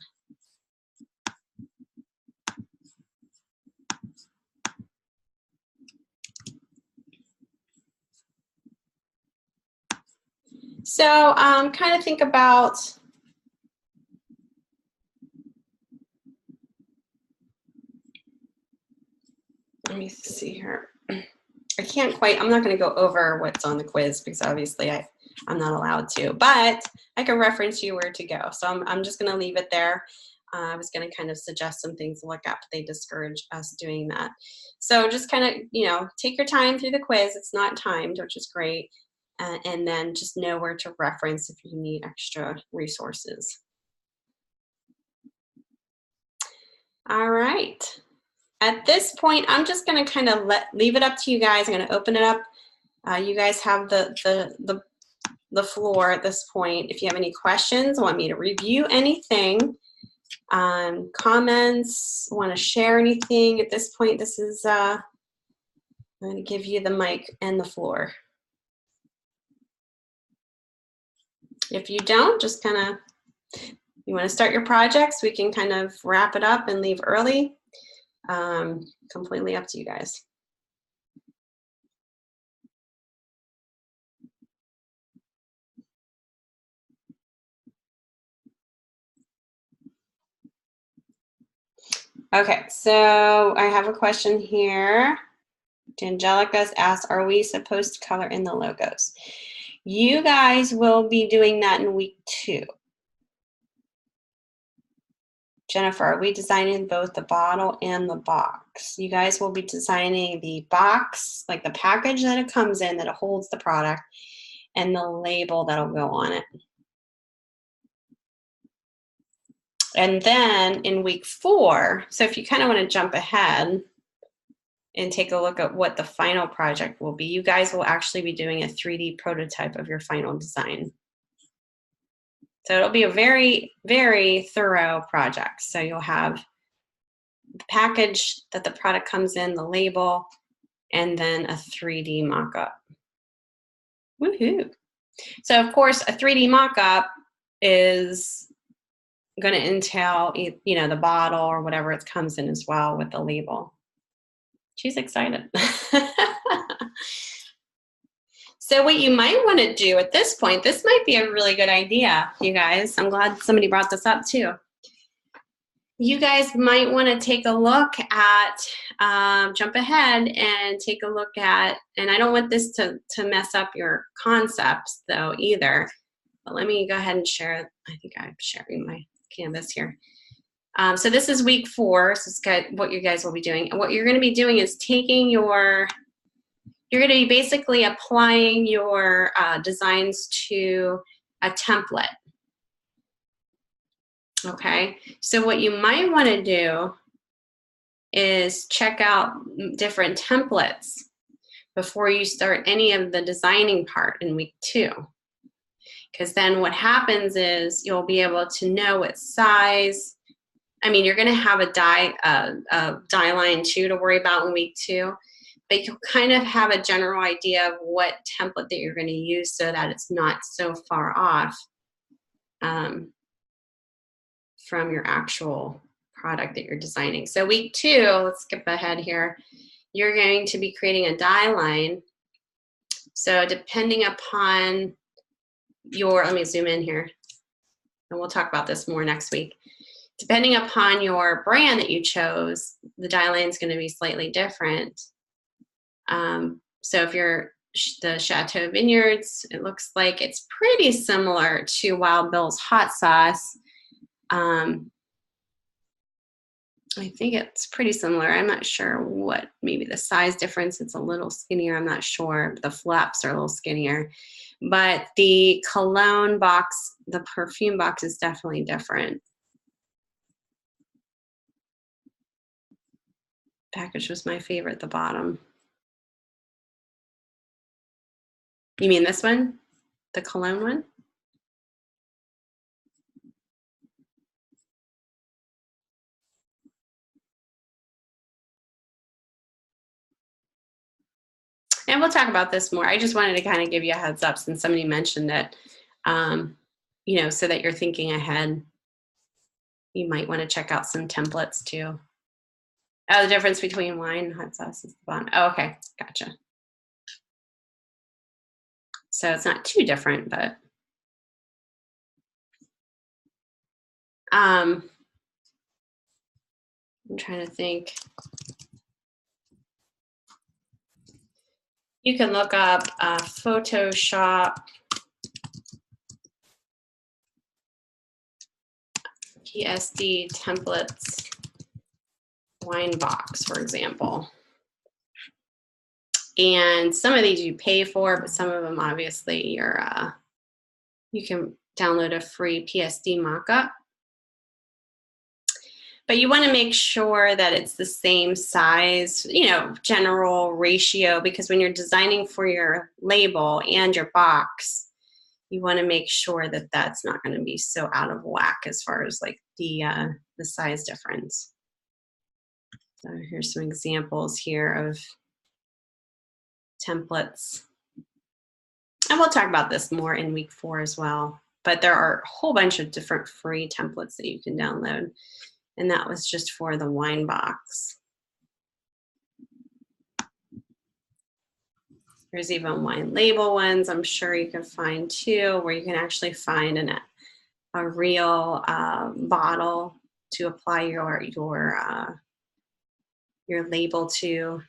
So kind of think about let me see here. I can't quite, I'm not going to go over what's on the quiz because obviously I'm not allowed to, but I can reference you where to go. So I'm just going to leave it there. I was going to kind of suggest some things to look at, but they discourage us doing that. So just kind of, take your time through the quiz. It's not timed, which is great. and then just know where to reference if you need extra resources. All right. At this point, I'm just going to kind of leave it up to you guys. I'm going to open it up. You guys have the floor at this point. If you have any questions, want me to review anything, comments, want to share anything at this point, this is, I'm going to give you the mic and the floor. If you don't, just kind of, you want to start your projects, we can kind of wrap it up and leave early. Completely up to you guys. Okay, so I have a question here. Angelica's asked, are we supposed to color in the logos? You guys will be doing that in week 2. Jennifer, are we designing both the bottle and the box? You guys will be designing the box, like the package that it comes in, that it holds the product, and the label that'll go on it. And then in week 4, so if you kind of want to jump ahead and take a look at what the final project will be, you guys will actually be doing a 3D prototype of your final design. So it'll be a very, very thorough project. So you'll have the package that the product comes in, the label, and then a 3D mock-up. Woohoo! So of course, a 3D mock-up is going to entail, you know, the bottle or whatever it comes in as well with the label. She's excited. So what you might want to do at this point, this might be a really good idea, you guys. I'm glad somebody brought this up too. You guys might want to take a look at, jump ahead and take a look at, and I don't want this to mess up your concepts though either, but let me go ahead and share. I think I'm sharing my canvas here. So this is week 4, so it's what you guys will be doing. And what you're going to be doing is taking your, you're going to be basically applying your designs to a template. Okay, so what you might want to do is check out different templates before you start any of the designing part in week 2. Because then what happens is you'll be able to know what size. I mean, you're going to have a die line too to worry about in week 2, but you'll kind of have a general idea of what template that you're going to use so that it's not so far off from your actual product that you're designing. So week 2, let's skip ahead here, you're going to be creating a die line. So depending upon your, let me zoom in here, and we'll talk about this more next week. Depending upon your brand that you chose, the die line is going to be slightly different. So if you're the Chateau Vineyards, it looks like it's pretty similar to Wild Bill's hot sauce. I think it's pretty similar. I'm not sure what, maybe the size difference, it's a little skinnier, I'm not sure. The flaps are a little skinnier. But the cologne box, the perfume box is definitely different. Package was my favorite, the bottom. You mean this one? The cologne one? And we'll talk about this more. I just wanted to kind of give you a heads up since somebody mentioned it, you know, so that you're thinking ahead. You might want to check out some templates too. Oh, the difference between wine and hot sauce is the bottom. Oh, okay, gotcha. So it's not too different, but I'm trying to think. You can look up Photoshop PSD templates wine box, for example. And some of these you pay for, but some of them obviously you can download a free PSD mockup. But you want to make sure that it's the same size, general ratio, because when you're designing for your label and your box, you want to make sure that that's not going to be so out of whack as far as like the size difference. So here's some examples here of templates. And we'll talk about this more in week 4 as well. But there are a whole bunch of different free templates that you can download. And that was just for the wine box. There's even wine label ones I'm sure you can find too, where you can actually find a real bottle to apply your label to.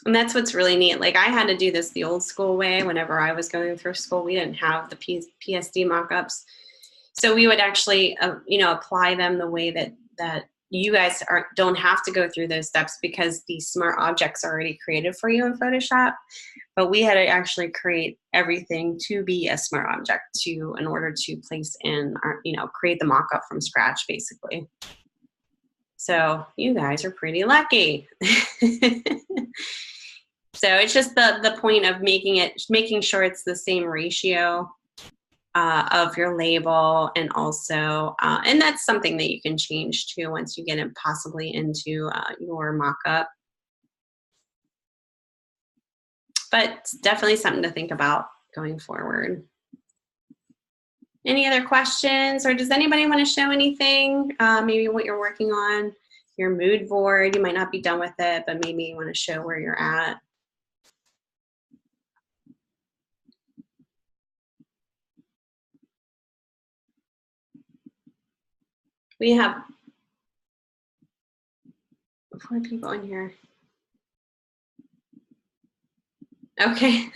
And that's what's really neat. Like I had to do this the old school way. Whenever I was going through school, we didn't have the PSD mockups. So we would actually, apply them the way that you guys don't have to go through those steps, because the smart objects are already created for you in Photoshop. But we had to actually create everything to be a smart object in order to place in our, create the mockup from scratch, basically. So you guys are pretty lucky. So it's just the point of making sure it's the same ratio of your label, and also, and that's something that you can change too once you get it possibly into your mockup. But it's definitely something to think about going forward. Any other questions, or does anybody want to show anything? Maybe what you're working on, your mood board. You might not be done with it, but maybe you want to show where you're at. We have 4 people in here. Okay.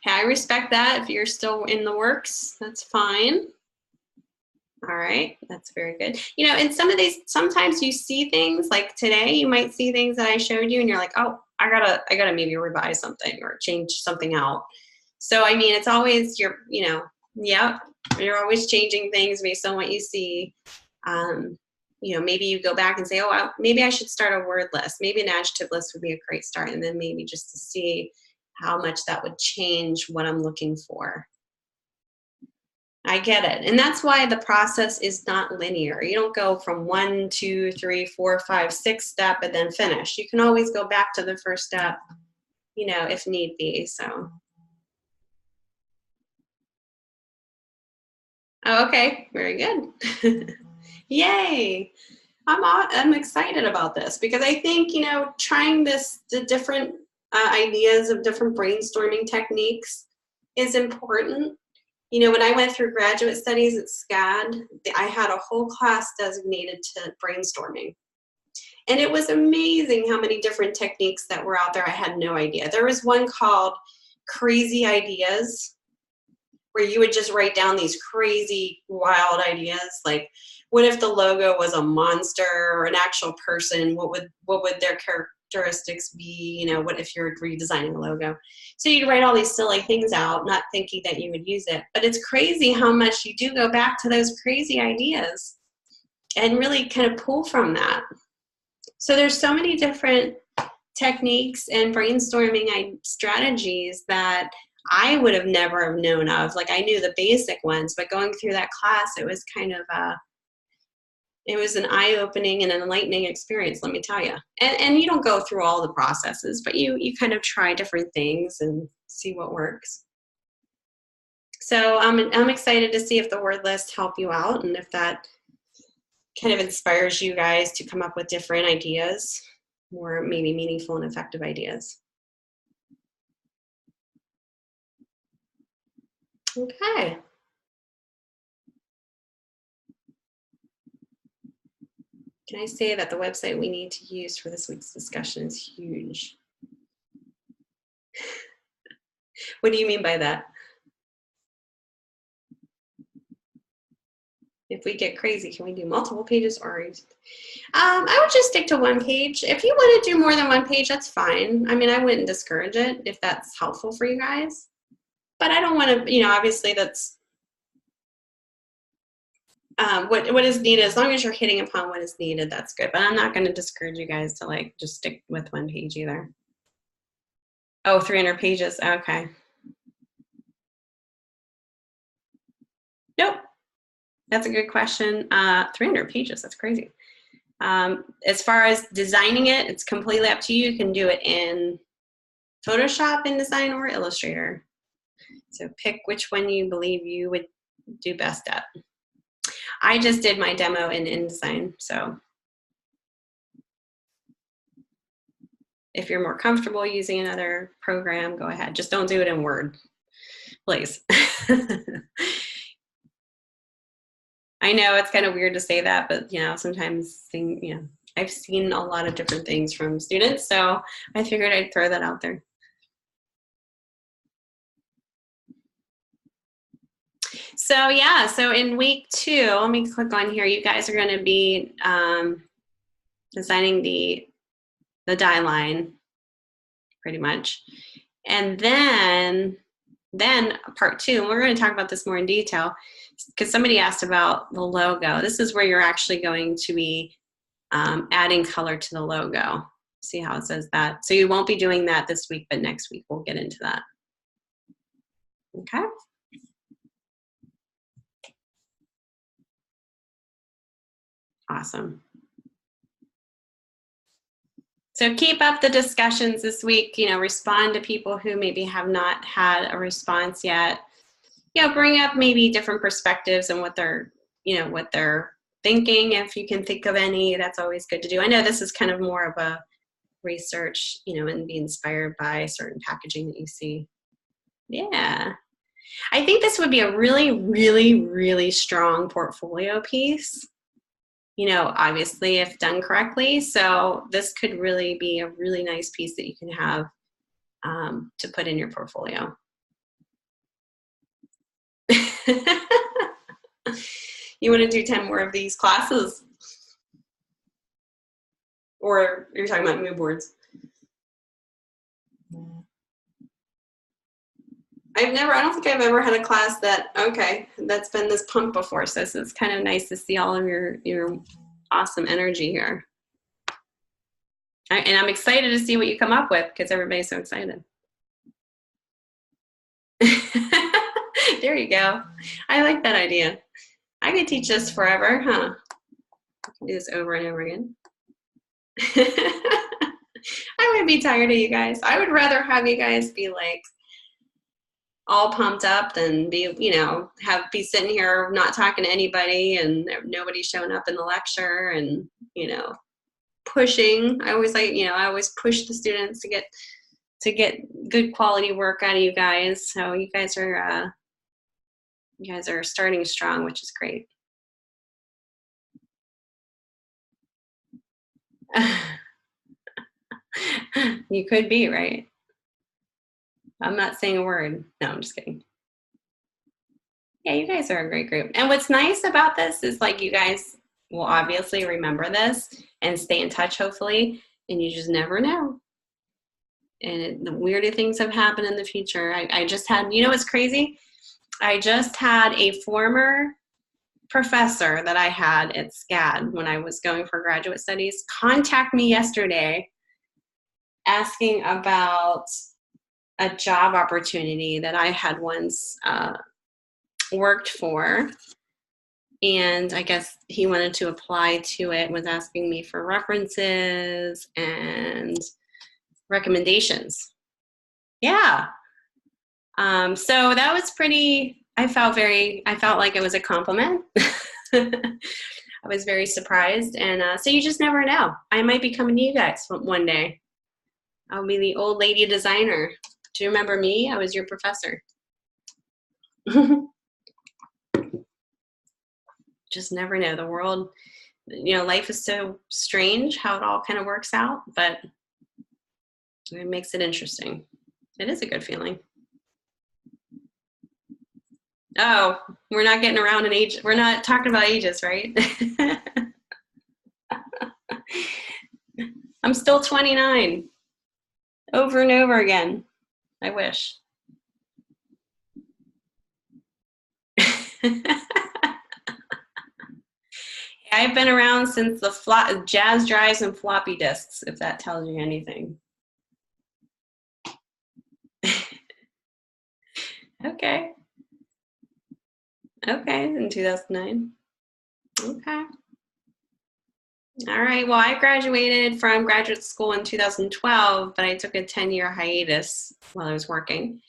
I respect that. If you're still in the works, that's fine. All right, that's very good. In some of these, sometimes you see things like today, you might see things that I showed you and you're like, oh, I gotta maybe revise something or change something out. So, I mean, it's always you're always changing things based on what you see. Maybe you go back and say, oh, maybe I should start a word list. Maybe an adjective list would be a great start. And then maybe just to see how much that would change what I'm looking for. I get it. And that's why the process is not linear. You don't go from 1, 2, 3, 4, 5, 6 step and then finish. You can always go back to the first step, if need be. So. Oh, okay, very good. Yay. I'm excited about this because I think, trying the different ideas of different brainstorming techniques is important. When I went through graduate studies at SCAD, I had a whole class designated to brainstorming. And it was amazing how many different techniques that were out there. I had no idea. There was one called Crazy Ideas, where you would just write down these crazy, wild ideas. Like, what if the logo was a monster or an actual person? What would their characteristics be? What if you're redesigning a logo? So you'd write all these silly things out, not thinking that you would use it. But it's crazy how much you do go back to those crazy ideas and really kind of pull from that. So there's so many different techniques and brainstorming strategies that I would have never known of. Like, I knew the basic ones, but going through that class, it was kind of it was an eye-opening and an enlightening experience, let me tell you. And you don't go through all the processes, but you kind of try different things and see what works. So I'm excited to see if the word list help you out, and if that kind of inspires you guys to come up with different ideas, more maybe meaningful and effective ideas. Okay. Can I say that the website we need to use for this week's discussion is huge? What do you mean by that? If we get crazy, can we do multiple pages or? I would just stick to one page. If you want to do more than one page, that's fine. I mean, I wouldn't discourage it if that's helpful for you guys. But I don't want to, you know, obviously that's what is needed. As long as you're hitting upon what is needed, that's good. But I'm not going to discourage you guys to like just stick with one page either. Oh, 300 pages. Okay. Nope. That's a good question. 300 pages. That's crazy. As far as designing it, it's completely up to you. You can do it in Photoshop, InDesign, or Illustrator. So pick which one you believe you would do best at. I just did my demo in InDesign, so if you're more comfortable using another program, go ahead. Just don't do it in Word, please. I know it's kind of weird to say that, but you know, sometimes I've seen a lot of different things from students, so I figured I'd throw that out there. So yeah, so in week 2, let me click on here. You guys are going to be designing the die line, pretty much, and then part 2. And we're going to talk about this more in detail because somebody asked about the logo. This is where you're actually going to be adding color to the logo. See how it says that? So you won't be doing that this week, but next week we'll get into that. Okay. Awesome. So keep up the discussions this week, you know, respond to people who maybe have not had a response yet. You know, bring up maybe different perspectives and what they're, you know, what they're thinking. If you can think of any, that's always good to do. I know this is kind of more of a research, you know, and be inspired by certain packaging that you see. Yeah. I think this would be a really, really, really strong portfolio piece, you know, obviously if done correctly. So this could really be a really nice piece that you can have to put in your portfolio. You want to do 10 more of these classes? Or you're talking about mood boards? I don't think I've ever had a class that's been this pumped before. So it's kind of nice to see all of your awesome energy here. And I'm excited to see what you come up with because everybody's so excited. There you go. I like that idea. I could teach this forever, huh? Do this over and over again. I would be tired of you guys. I would rather have you guys be like all pumped up than be, you know, be sitting here not talking to anybody and nobody showing up in the lecture and, you know, pushing. I always push the students to get good quality work out of you guys. So you guys are starting strong, which is great. You could be, right? I'm not saying a word. No, I'm just kidding. Yeah, you guys are a great group. And what's nice about this is like you guys will obviously remember this and stay in touch, hopefully, and you just never know. And the weirder things have happened in the future. I just had, you know what's crazy? I just had a former professor that I had at SCAD when I was going for graduate studies contact me yesterday asking about a job opportunity that I had once worked for. And I guess he wanted to apply to it, was asking me for references and recommendations. Yeah. So that was pretty, I felt like it was a compliment. I was very surprised. And so you just never know. I might be coming to you guys one day. I'll be the old lady designer. Do you remember me? I was your professor. Just never know. The world, you know, life is so strange how it all kind of works out, but it makes it interesting. It is a good feeling. Oh, we're not getting around in age. We're not talking about ages, right? I'm still 29. Over and over again. I wish. I've been around since the jazz drives and floppy disks, if that tells you anything. Okay. Okay, in 2009. Okay. All right. Well, I graduated from graduate school in 2012, but I took a 10-year hiatus while I was working.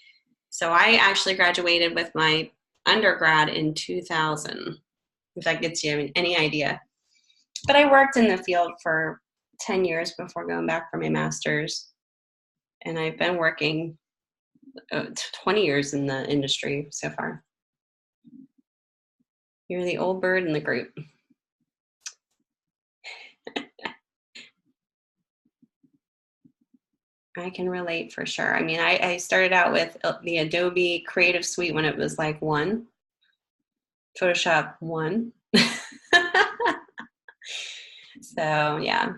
So I actually graduated with my undergrad in 2000, if that gets you any idea. But I worked in the field for 10 years before going back for my master's. And I've been working 20 years in the industry so far. You're the old bird in the group. I can relate for sure. I mean, I started out with the Adobe Creative Suite when it was like 1, Photoshop 1. So, yeah.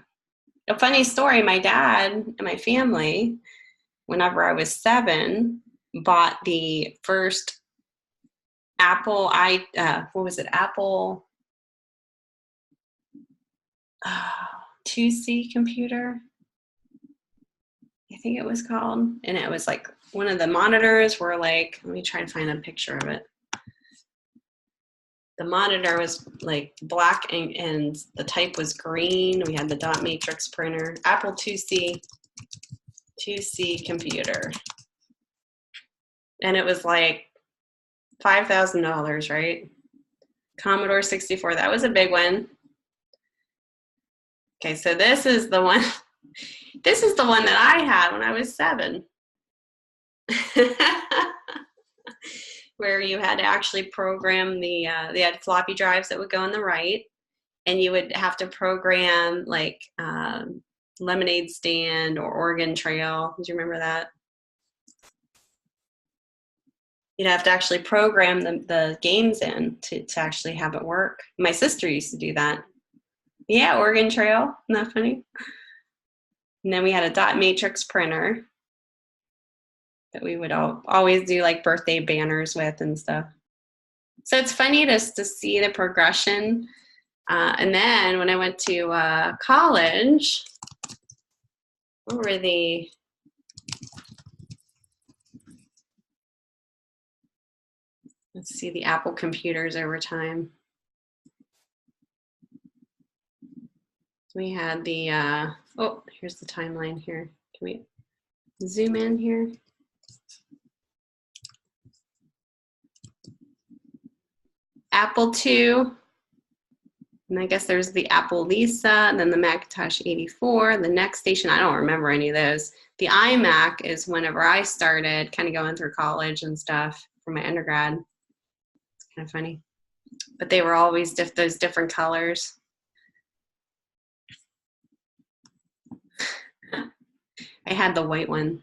A funny story, my dad and my family, whenever I was 7, bought the first Apple, what was it? Apple 2C computer, I think it was called. And it was like one of the monitors were like, let me try and find a picture of it. The monitor was like black and the type was green. We had the dot matrix printer, Apple 2C computer. And it was like $5,000, right? Commodore 64, that was a big one. Okay, so this is the one. This is the one that I had when I was 7. Where you had to actually program they had floppy drives that would go on the right, and you would have to program like Lemonade Stand or Oregon Trail. Do you remember that? You'd have to actually program the games in to actually have it work. My sister used to do that. Yeah, Oregon Trail. Isn't that funny? And then we had a dot matrix printer that we would always do like birthday banners with and stuff. So it's funny to see the progression. And then when I went to college, what were let's see, the Apple computers over time. We had the, oh, here's the timeline here. Can we zoom in here? Apple II, and I guess there's the Apple Lisa, and then the Macintosh 84. The next station, I don't remember any of those. The iMac is whenever I started kind of going through college and stuff for my undergrad. It's kind of funny. But they were always those different colors. I had the white one.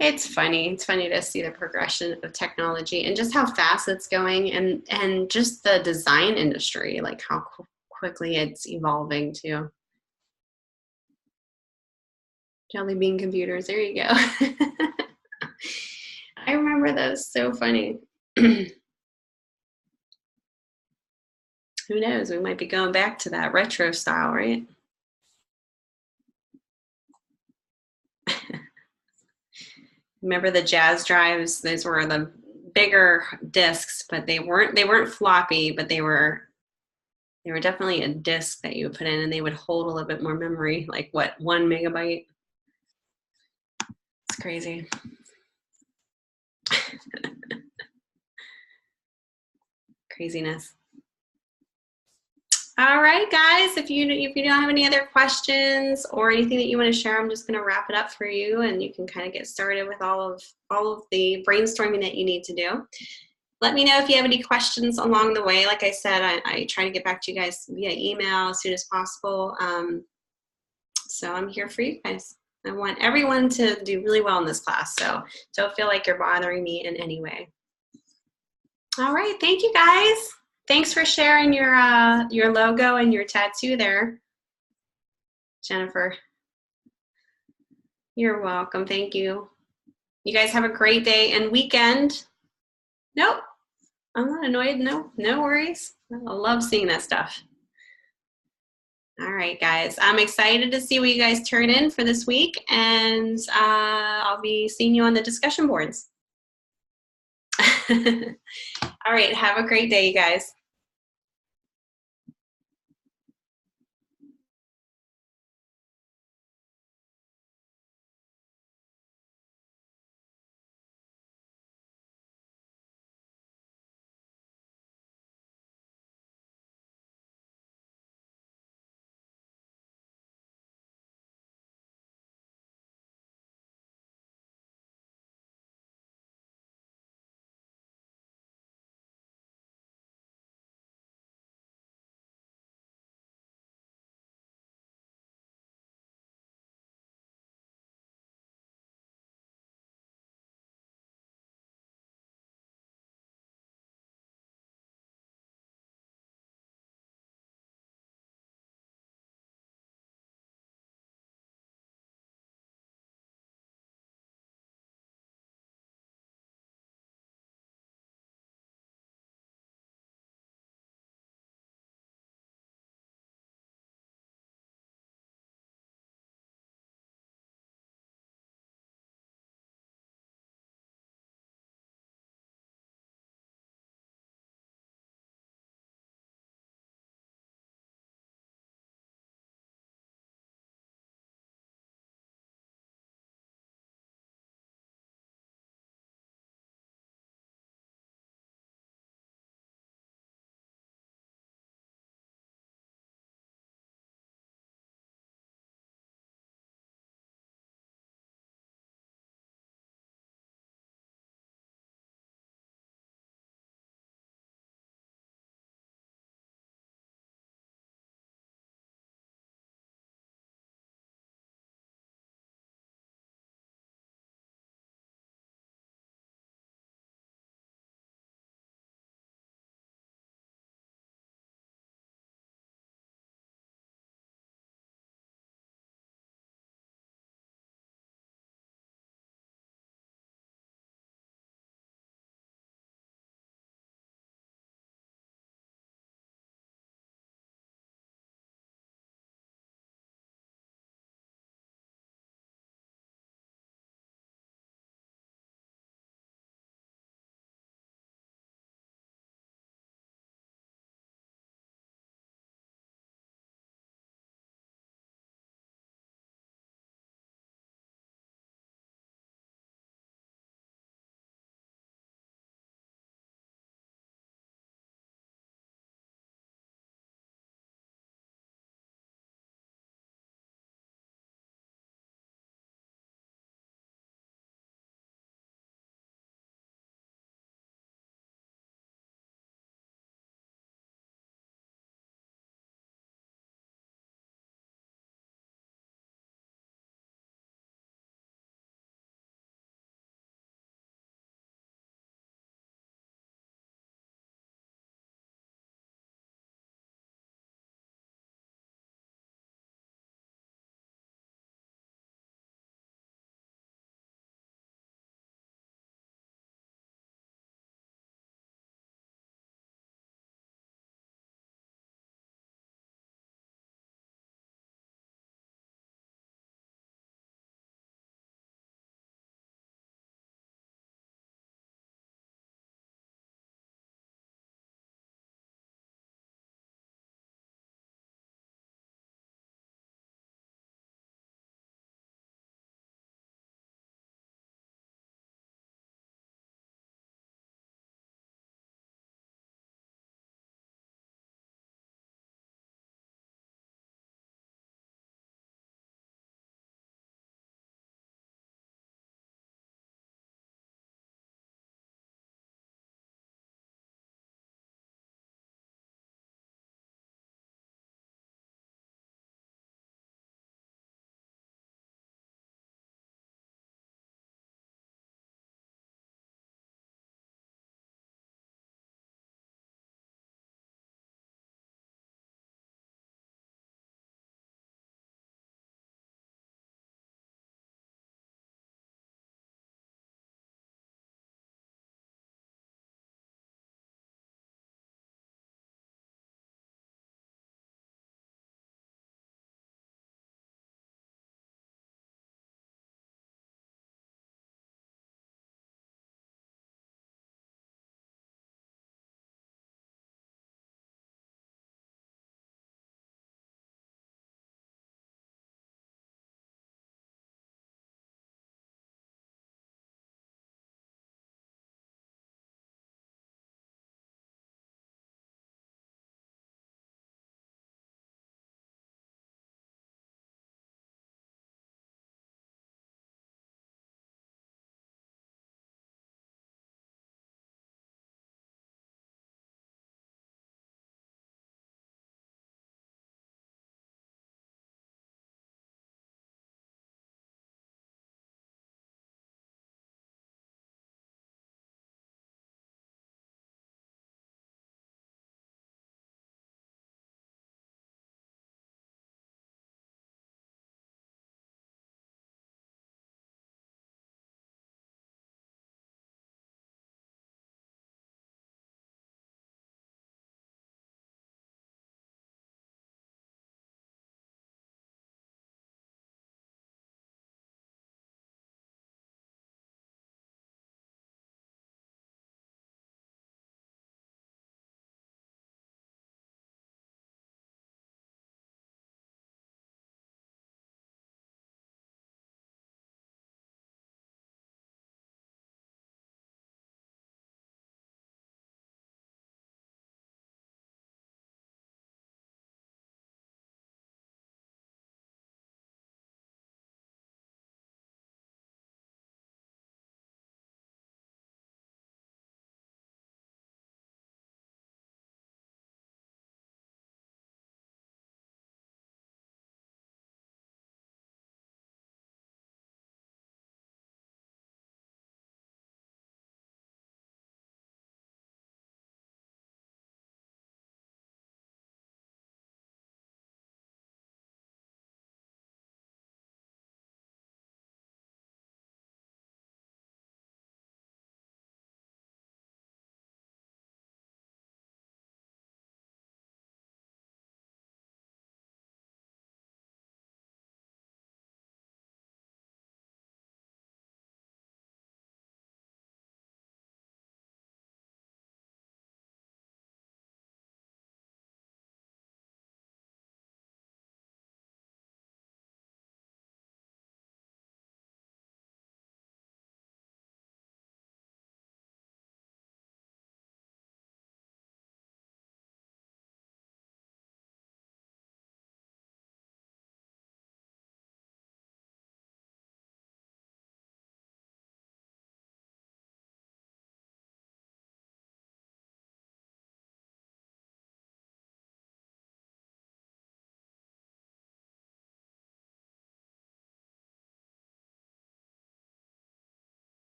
It's funny. It's funny to see the progression of technology and just how fast it's going, and just the design industry, like how quickly it's evolving too. Jelly bean computers, there you go. I remember those, so funny. Who knows, we might be going back to that retro style, right? Remember the jazz drives? Those were the bigger discs, but they weren't floppy, but they were definitely a disc that you would put in, and they would hold a little bit more memory, like what, 1 megabyte? It's crazy. Craziness. All right, guys, if you don't have any other questions or anything that you want to share, I'm just going to wrap it up for you, and you can kind of get started with all of the brainstorming that you need to do. Let me know if you have any questions along the way. Like I said, I try to get back to you guys via email as soon as possible. So I'm here for you guys. I want everyone to do really well in this class, so don't feel like you're bothering me in any way. All right, thank you guys. Thanks for sharing your logo and your tattoo there, Jennifer. You're welcome, thank you. You guys have a great day and weekend. Nope, I'm not annoyed, no worries. I love seeing that stuff. All right, guys, I'm excited to see what you guys turn in for this week, and I'll be seeing you on the discussion boards. All right, have a great day, you guys.